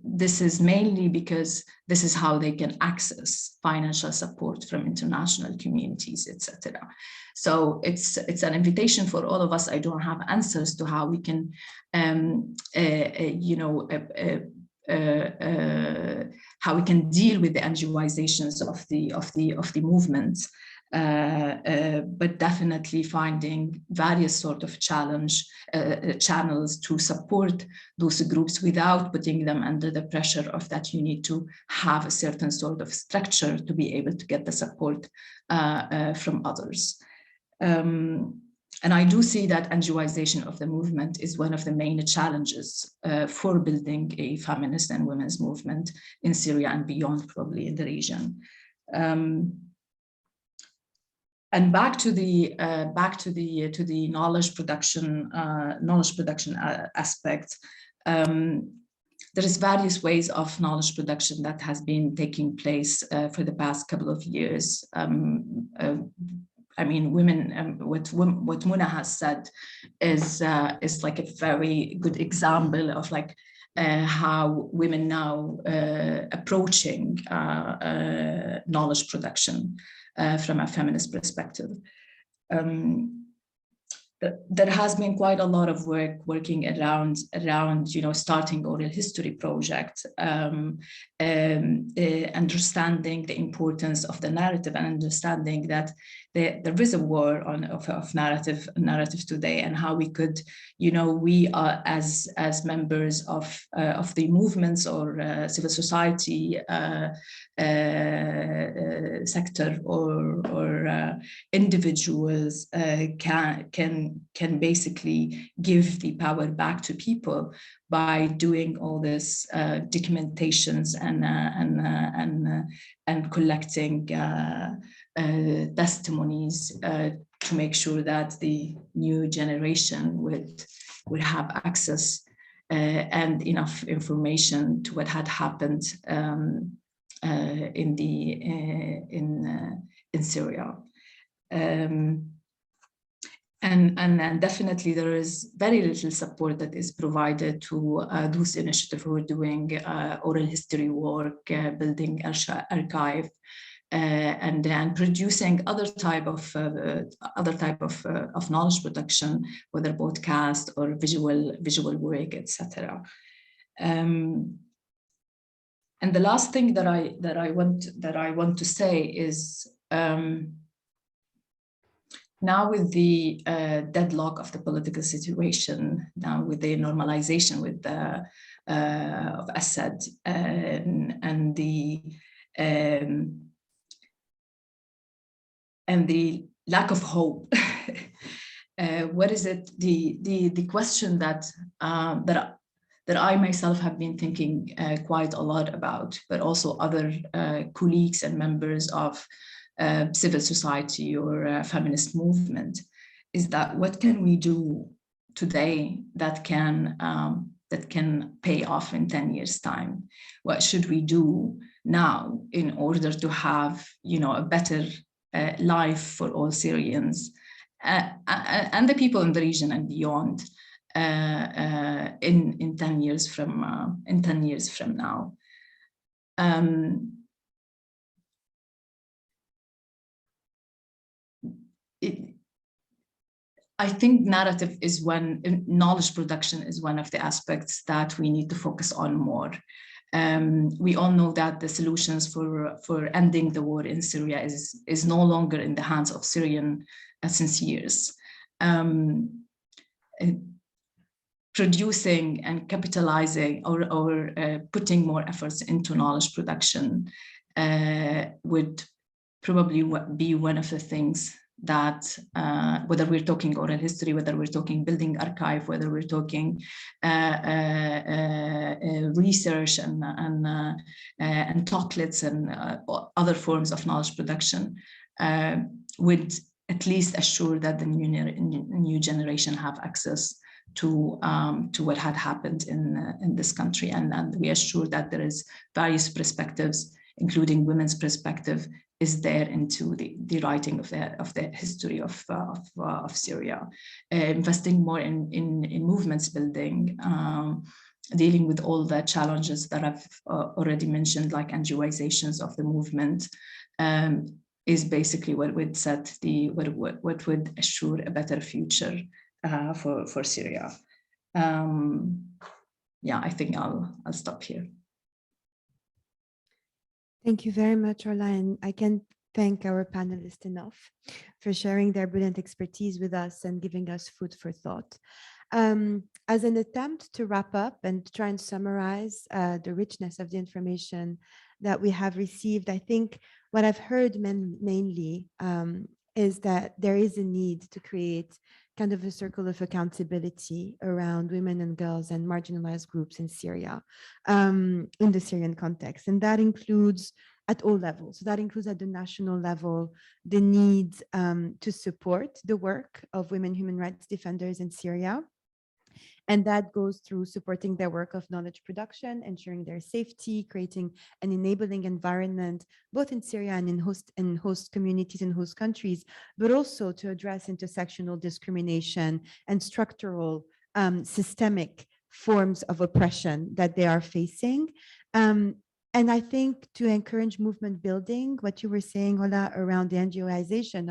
This is mainly because this is how they can access financial support from international communities, etc. So it's an invitation for all of us. I don't have answers to how we can, how we can deal with the NGOizations of the movements, but definitely finding various sort of channels to support those groups without putting them under the pressure of that you need to have a certain sort of structure to be able to get the support from others. And I do see that NGOization of the movement is one of the main challenges for building a feminist and women's movement in Syria and beyond, probably in the region. And back to the knowledge production aspect. There is various ways of knowledge production that has been taking place for the past couple of years. I mean, women, what Muna has said is like a very good example of like how women now approaching knowledge production from a feminist perspective. There has been quite a lot of work working around starting oral history project, understanding the importance of the narrative and understanding that there is a war of narrative today, and how we could, we are as members of the movements or civil society sector or individuals can basically give the power back to people by doing all this documentations and collecting testimonies to make sure that the new generation would have access and enough information to what had happened in Syria. And definitely there is very little support that is provided to those initiatives who are doing oral history work, building archive, and producing other type of knowledge production, whether podcast or visual work, etc. And the last thing that I want to say is, now with the deadlock of the political situation, now with the normalization with the of Assad and the lack of hope, what is it? The question that I myself have been thinking quite a lot about, but also other colleagues and members of civil society or feminist movement, is that what can we do today that can pay off in 10 years' time? What should we do now in order to have, a better life for all Syrians and the people in the region and beyond in 10 years from now? I think narrative is knowledge production is one of the aspects that we need to focus on more. We all know that the solutions for ending the war in Syria is no longer in the hands of Syrian since years. Producing and capitalizing or putting more efforts into knowledge production would probably be one of the things that, whether we're talking oral history, whether we're talking building archive, whether we're talking research and talklets and other forms of knowledge production, would at least assure that the new generation have access to what had happened in this country, and we assure that there is various perspectives, including women's perspective, is there into the writing of the history of Syria. Investing more in movements building, dealing with all the challenges that I've already mentioned, like NGOizations of the movement, is basically what would set what would assure a better future for Syria. Yeah, I think I'll stop here. Thank you very much, Ola, and I can't thank our panelists enough for sharing their brilliant expertise with us and giving us food for thought. As an attempt to wrap up and try and summarize the richness of the information that we have received, I think what I've heard mainly is that there is a need to create kind of a circle of accountability around women and girls and marginalized groups in Syria, in the Syrian context. And that includes at all levels. So that includes at the national level, the need to support the work of women human rights defenders in Syria. And that goes through supporting their work of knowledge production, ensuring their safety, creating an enabling environment, both in Syria and in host communities and host countries, but also to address intersectional discrimination and structural systemic forms of oppression that they are facing. And I think to encourage movement building, what you were saying, Ola, around the NGOization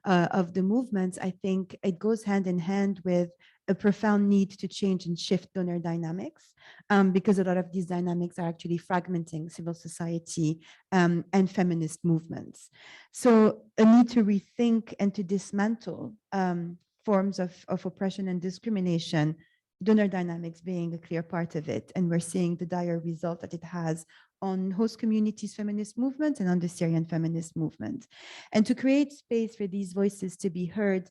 of the movements, I think it goes hand in hand with a profound need to change and shift donor dynamics, because a lot of these dynamics are actually fragmenting civil society and feminist movements. So a need to rethink and to dismantle forms of oppression and discrimination, donor dynamics being a clear part of it. And we're seeing the dire result that it has on host communities' feminist movement and on the Syrian feminist movement. And to create space for these voices to be heard,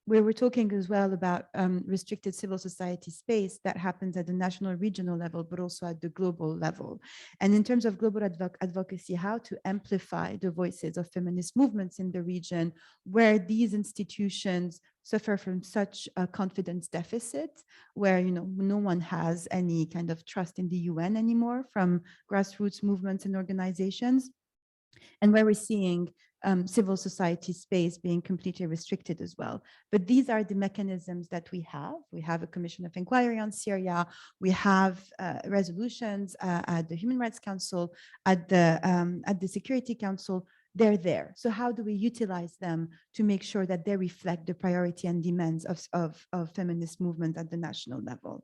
we were talking as well about restricted civil society space that happens at the national, regional level, but also at the global level. And in terms of global advocacy, how to amplify the voices of feminist movements in the region where these institutions suffer from such a confidence deficit, where no one has any kind of trust in the UN anymore from grassroots movements and organizations, and where we're seeing civil society space being completely restricted as well. But these are the mechanisms that we have. We have a commission of inquiry on Syria. We have resolutions at the Human Rights Council, at the Security Council. They're there. So how do we utilize them to make sure that they reflect the priority and demands of feminist movement at the national level?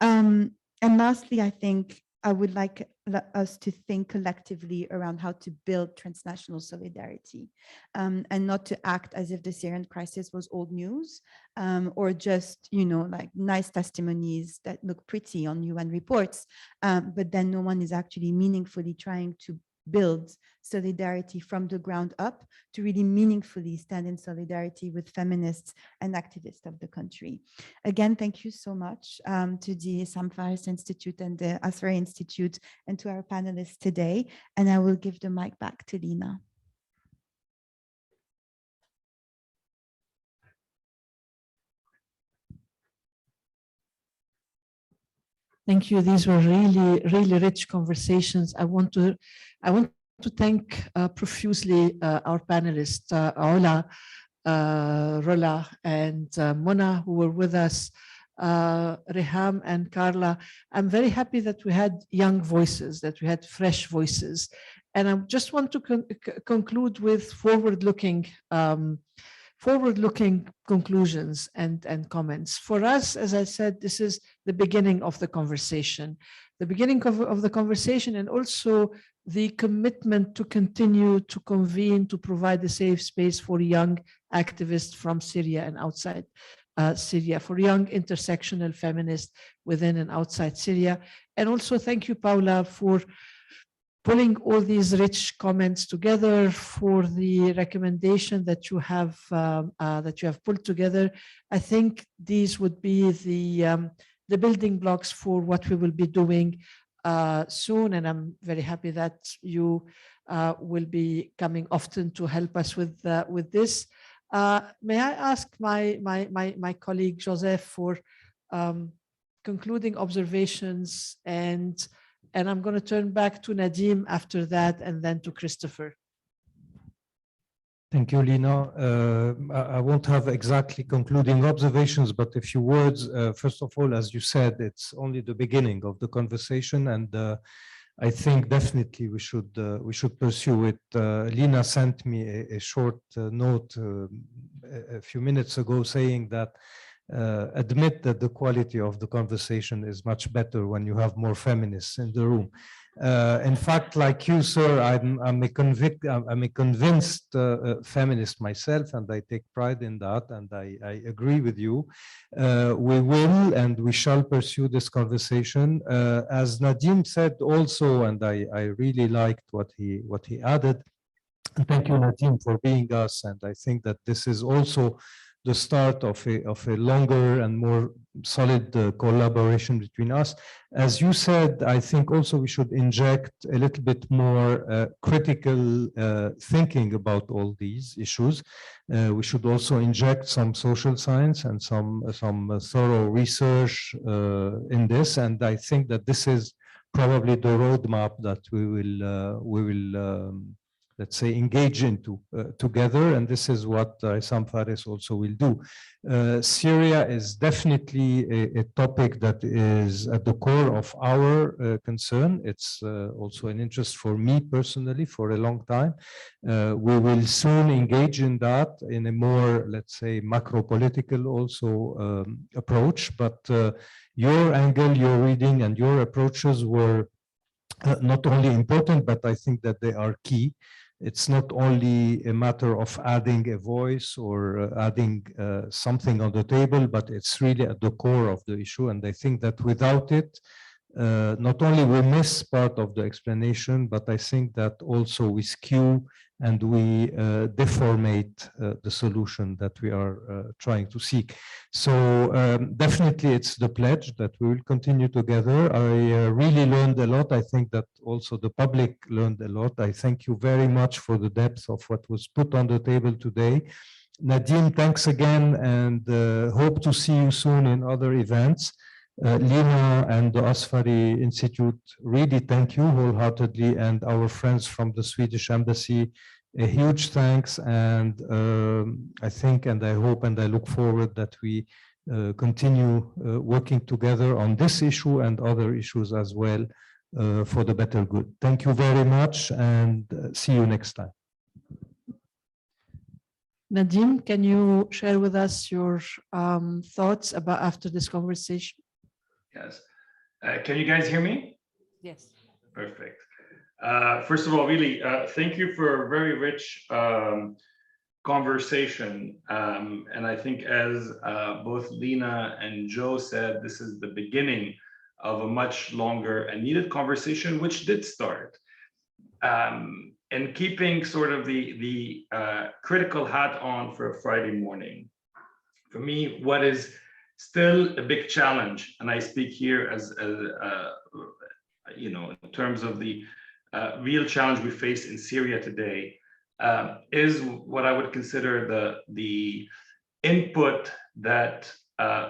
And lastly, I think I would like us to think collectively around how to build transnational solidarity, and not to act as if the Syrian crisis was old news, or just, like nice testimonies that look pretty on UN reports, but then no one is actually meaningfully trying to build solidarity from the ground up to really meaningfully stand in solidarity with feminists and activists of the country. Again, thank you so much to the Issam Fares Institute and the Asfari Institute and to our panelists today. And I will give the mic back to Lina. Thank you. These were really, really rich conversations. I want to thank profusely our panelists, Oula, Rola, and Mona, who were with us, Reham and Carla. I'm very happy that we had young voices, that we had fresh voices. And I just want to conclude with forward-looking conclusions and comments. For us, as I said, this is the beginning of the conversation, and also the commitment to continue to convene, to provide a safe space for young activists from Syria and outside Syria, for young intersectional feminists within and outside Syria. And also thank you, Paola, for pulling all these rich comments together, for the recommendation that you have pulled together. I think these would be the building blocks for what we will be doing soon, and I'm very happy that you will be coming often to help us with this. May I ask my colleague Joseph for concluding observations, and I'm going to turn back to Nadim after that, and then to Christopher. Thank you, Lina. I won't have exactly concluding observations, but a few words. First of all, as you said, it's only the beginning of the conversation, and I think definitely we should pursue it. Lina sent me a short note a few minutes ago saying that admit that the quality of the conversation is much better when you have more feminists in the room. In fact, like you, sir, I'm a convinced feminist myself, and I take pride in that, and I agree with you. We will and we shall pursue this conversation. As Nadim said also, and I really liked what he added. And thank you, Nadim, for being us. And I think that this is also the start of a longer and more solid collaboration between us. As you said, I think also we should inject a little bit more critical thinking about all these issues. We should also inject some social science and some thorough research in this. And I think that this is probably the roadmap that we will let's say, engage into together. And this is what Issam Fares also will do. Syria is definitely a topic that is at the core of our concern. It's also an interest for me personally for a long time. We will soon engage in that in a more, let's say, macro-political also approach. But your angle, your reading, and your approaches were not only important, but I think that they are key. It's not only a matter of adding a voice or adding something on the table, but it's really at the core of the issue. And I think that without it, not only we miss part of the explanation, but I think that also we skew and we deformate the solution that we are trying to seek. So definitely it's the pledge that we will continue together. I really learned a lot. I think that also the public learned a lot. I thank you very much for the depth of what was put on the table today. Nadim, thanks again, and hope to see you soon in other events. Lina and the Asfari Institute, really thank you wholeheartedly, and our friends from the Swedish Embassy, a huge thanks. And I think, and I hope, and I look forward that we continue working together on this issue and other issues as well for the better good. Thank you very much, and see you next time. Nadim, can you share with us your thoughts about after this conversation? Yes. Can you guys hear me? Yes. Perfect. First of all, really, thank you for a very rich conversation. And I think as both Lina and Joe said, this is the beginning of a much longer and needed conversation, which did start. And keeping sort of the critical hat on for a Friday morning, for me, what is still a big challenge, and I speak here as you know, in terms of the real challenge we face in Syria today, is what I would consider the input that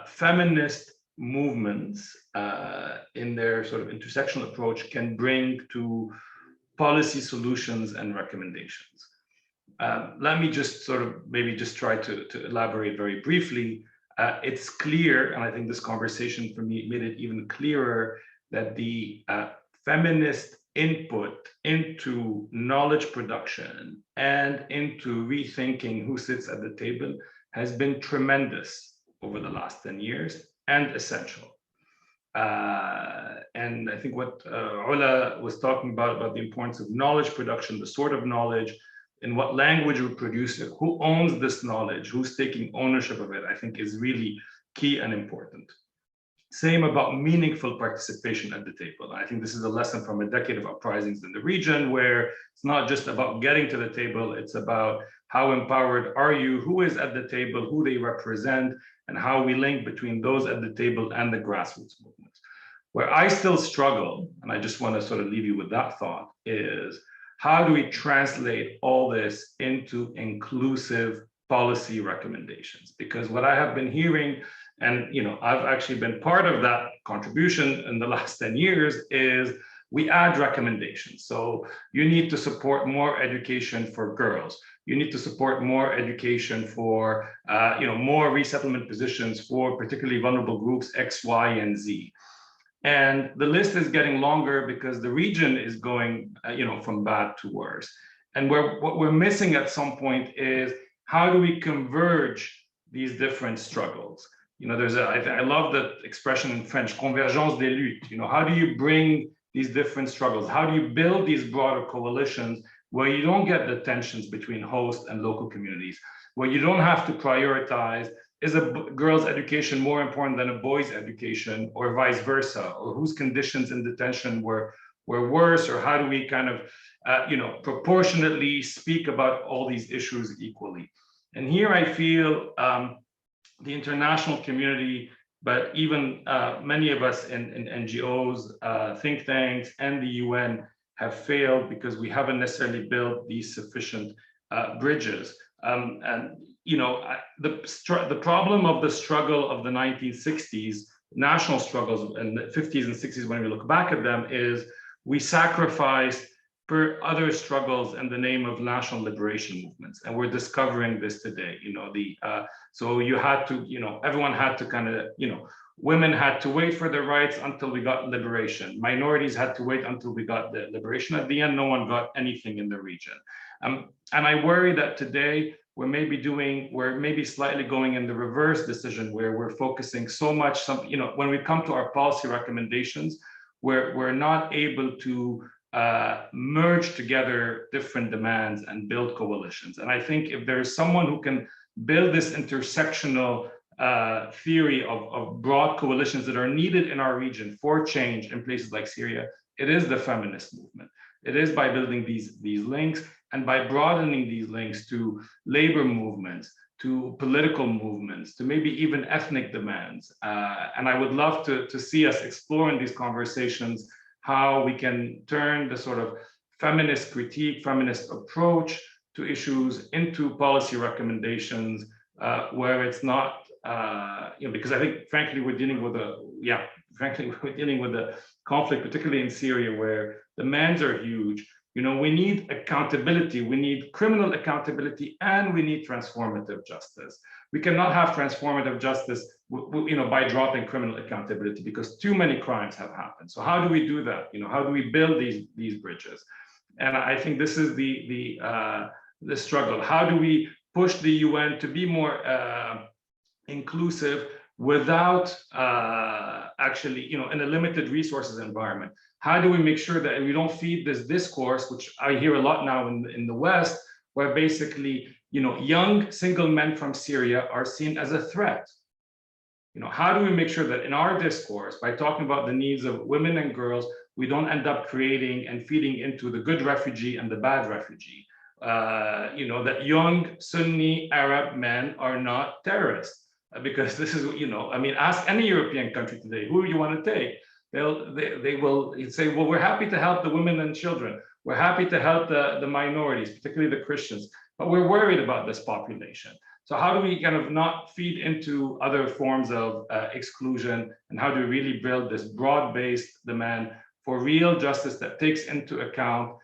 feminist movements in their sort of intersectional approach can bring to policy solutions and recommendations. Let me just sort of maybe just try to elaborate very briefly. It's clear, and I think this conversation for me made it even clearer, that the feminist input into knowledge production and into rethinking who sits at the table has been tremendous over the last 10 years and essential. And I think what Oula was talking about the importance of knowledge production, the sort of knowledge, in what language we produce it, who owns this knowledge, who's taking ownership of it, I think is really key and important. Same about meaningful participation at the table. I think this is a lesson from a decade of uprisings in the region, where it's not just about getting to the table, it's about how empowered are you, who is at the table, who they represent, and how we link between those at the table and the grassroots movements. Where I still struggle, and I just want to sort of leave you with that thought, is how do we translate all this into inclusive policy recommendations? Because what I have been hearing, and you know, I've actually been part of that contribution in the last 10 years, is we add recommendations. So you need to support more education for girls. You need to support more education for, you know, more resettlement positions for particularly vulnerable groups X, Y, and Z. And the list is getting longer because the region is going, you know, from bad to worse. And what we're missing at some point is, how do we converge these different struggles? You know, I love the expression in French, convergence des luttes. You know, how do you bring these different struggles? How do you build these broader coalitions where you don't get the tensions between host and local communities, where you don't have to prioritize, is a girl's education more important than a boy's education, or vice versa, or whose conditions in detention were worse, or how do we kind of, you know, proportionately speak about all these issues equally? And here I feel the international community, but even many of us in NGOs, think tanks, and the UN have failed because we haven't necessarily built these sufficient bridges. And you know, the problem of the struggle of the 1960s, national struggles in the 50s and 60s, when we look back at them, is we sacrificed other struggles in the name of national liberation movements. And we're discovering this today, so you had to, everyone had to kind of, women had to wait for their rights until we got liberation. Minorities had to wait until we got the liberation. At the end, no one got anything in the region. And I worry that today we're maybe slightly going in the reverse decision where we're focusing so much, when we come to our policy recommendations, we're not able to merge together different demands and build coalitions. And I think if there's someone who can build this intersectional theory of broad coalitions that are needed in our region for change in places like Syria, it is the feminist movement. It is by building these links and by broadening these links to labor movements, to political movements, to maybe even ethnic demands. And I would love to see us explore in these conversations how we can turn the sort of feminist critique, feminist approach to issues into policy recommendations where it's not, because I think, frankly, we're dealing with a conflict, particularly in Syria, where demands are huge. We need accountability, we need criminal accountability, and we need transformative justice. We cannot have transformative justice, by dropping criminal accountability, because too many crimes have happened. So how do we do that? How do we build these bridges? And I think this is the struggle. How do we push the UN to be more inclusive without actually, in a limited resources environment? How do we make sure that we don't feed this discourse, which I hear a lot now in the West, where basically, young single men from Syria are seen as a threat? How do we make sure that in our discourse, by talking about the needs of women and girls, we don't end up creating and feeding into the good refugee and the bad refugee? That young Sunni Arab men are not terrorists, because this is, ask any European country today, who you want to take? They will say, well, we're happy to help the women and children. We're happy to help the minorities, particularly the Christians, but we're worried about this population. So how do we kind of not feed into other forms of exclusion, and how do we really build this broad-based demand for real justice that takes into account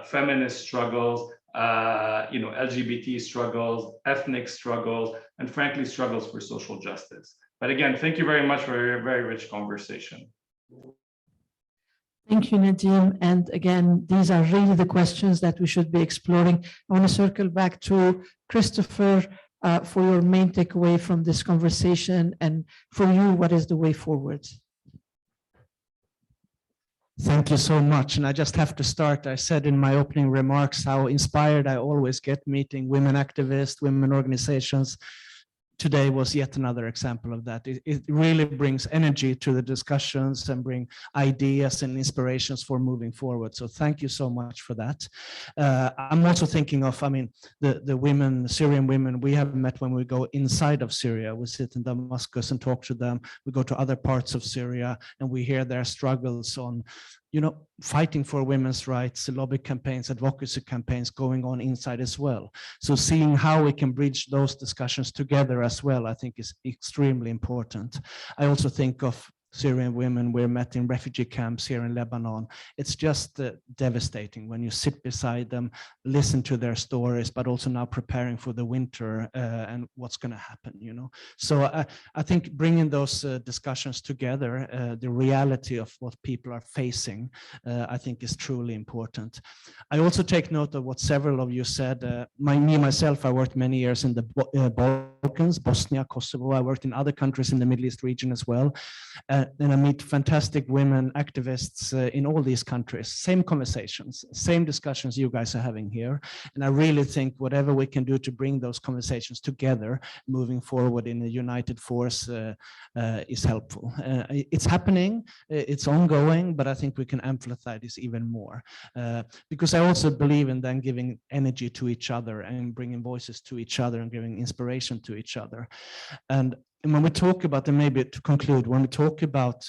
feminist struggles, LGBT struggles, ethnic struggles, and frankly, struggles for social justice. But again, thank you very much for a very rich conversation. Thank you, Nadim. And again, these are really the questions that we should be exploring. I want to circle back to Christopher for your main takeaway from this conversation, and for you, what is the way forward? Thank you so much. And I just have to start. I said in my opening remarks how inspired I always get meeting women activists, women organizations. Today was yet another example of that. It really brings energy to the discussions and bring ideas and inspirations for moving forward. So thank you so much for that. I'm also thinking of, the women, Syrian women we have met when we go inside of Syria. We sit in Damascus and talk to them. We go to other parts of Syria and we hear their struggles on, fighting for women's rights, lobby campaigns, advocacy campaigns going on inside as well. So seeing how we can bridge those discussions together as well, I think is extremely important. I also think of Syrian women we met in refugee camps here in Lebanon. It's just devastating when you sit beside them, listen to their stories, but also now preparing for the winter and what's going to happen, So I think bringing those discussions together, the reality of what people are facing, I think is truly important. I also take note of what several of you said. Myself, I worked many years in the Balkans, Bosnia, Kosovo. I worked in other countries in the Middle East region as well. And I meet fantastic women activists in all these countries. Same conversations, same discussions you guys are having here. And I really think whatever we can do to bring those conversations together, moving forward in a united force is helpful. It's happening, it's ongoing, but I think we can amplify this even more. Because I also believe in then giving energy to each other and bringing voices to each other and giving inspiration to each other. And when we talk about, and maybe to conclude, when we talk about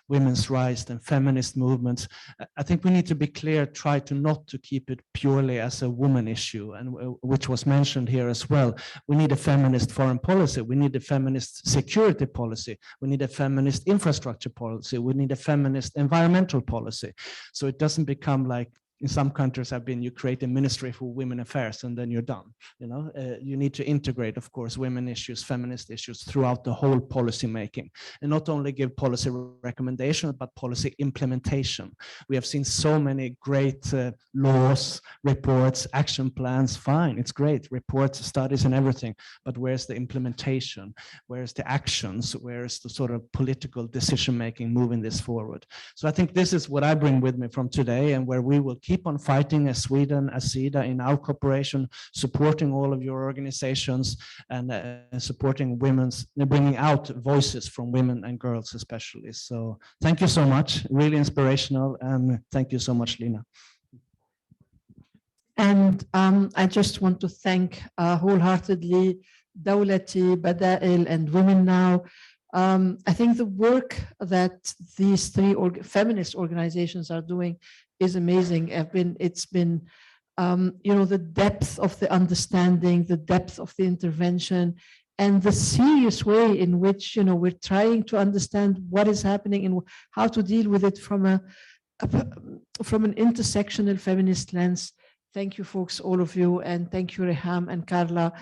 women's rights and feminist movements, I think we need to be clear, try to not to keep it purely as a woman issue, and which was mentioned here as well. We need a feminist foreign policy. We need a feminist security policy. We need a feminist infrastructure policy. We need a feminist environmental policy. So it doesn't become like in some countries have been, you create a ministry for women affairs and then you're done. You need to integrate, of course, women issues, feminist issues throughout the whole policy making, and not only give policy recommendations, but policy implementation. We have seen so many great laws, reports, action plans. Fine, it's great, reports, studies and everything, but where's the implementation? Where's the actions? Where's the sort of political decision making moving this forward? So I think this is what I bring with me from today, and where we will keep on fighting as Sweden, as SIDA, in our cooperation, supporting all of your organizations and supporting women's, bringing out voices from women and girls especially. So thank you so much, really inspirational, and thank you so much, Lina. And I just want to thank wholeheartedly Dawlaty, Badael, and Women Now. I think the work that these three feminist organizations are doing is amazing. It's been, the depth of the understanding, the depth of the intervention, and the serious way in which, we're trying to understand what is happening and how to deal with it from an intersectional feminist lens. Thank you, folks, all of you, and thank you, Reham and Carla.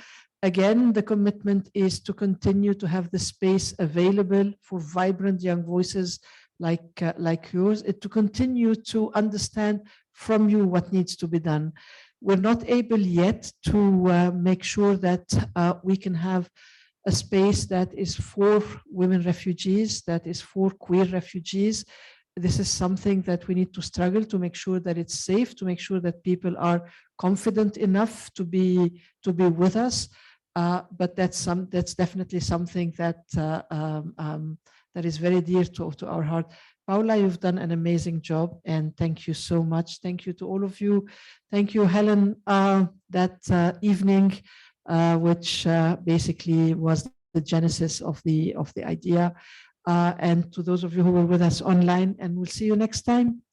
Again, the commitment is to continue to have the space available for vibrant young voices like yours, to continue to understand from you what needs to be done. We're not able yet to make sure that we can have a space that is for women refugees, that is for queer refugees. This is something that we need to struggle to make sure that it's safe, to make sure that people are confident enough to be with us. But that's definitely something that that is very dear to our heart. Paola, you've done an amazing job, and thank you so much. Thank you to all of you. Thank you, Helen, that evening, which basically was the genesis of the idea. And to those of you who were with us online, and we'll see you next time.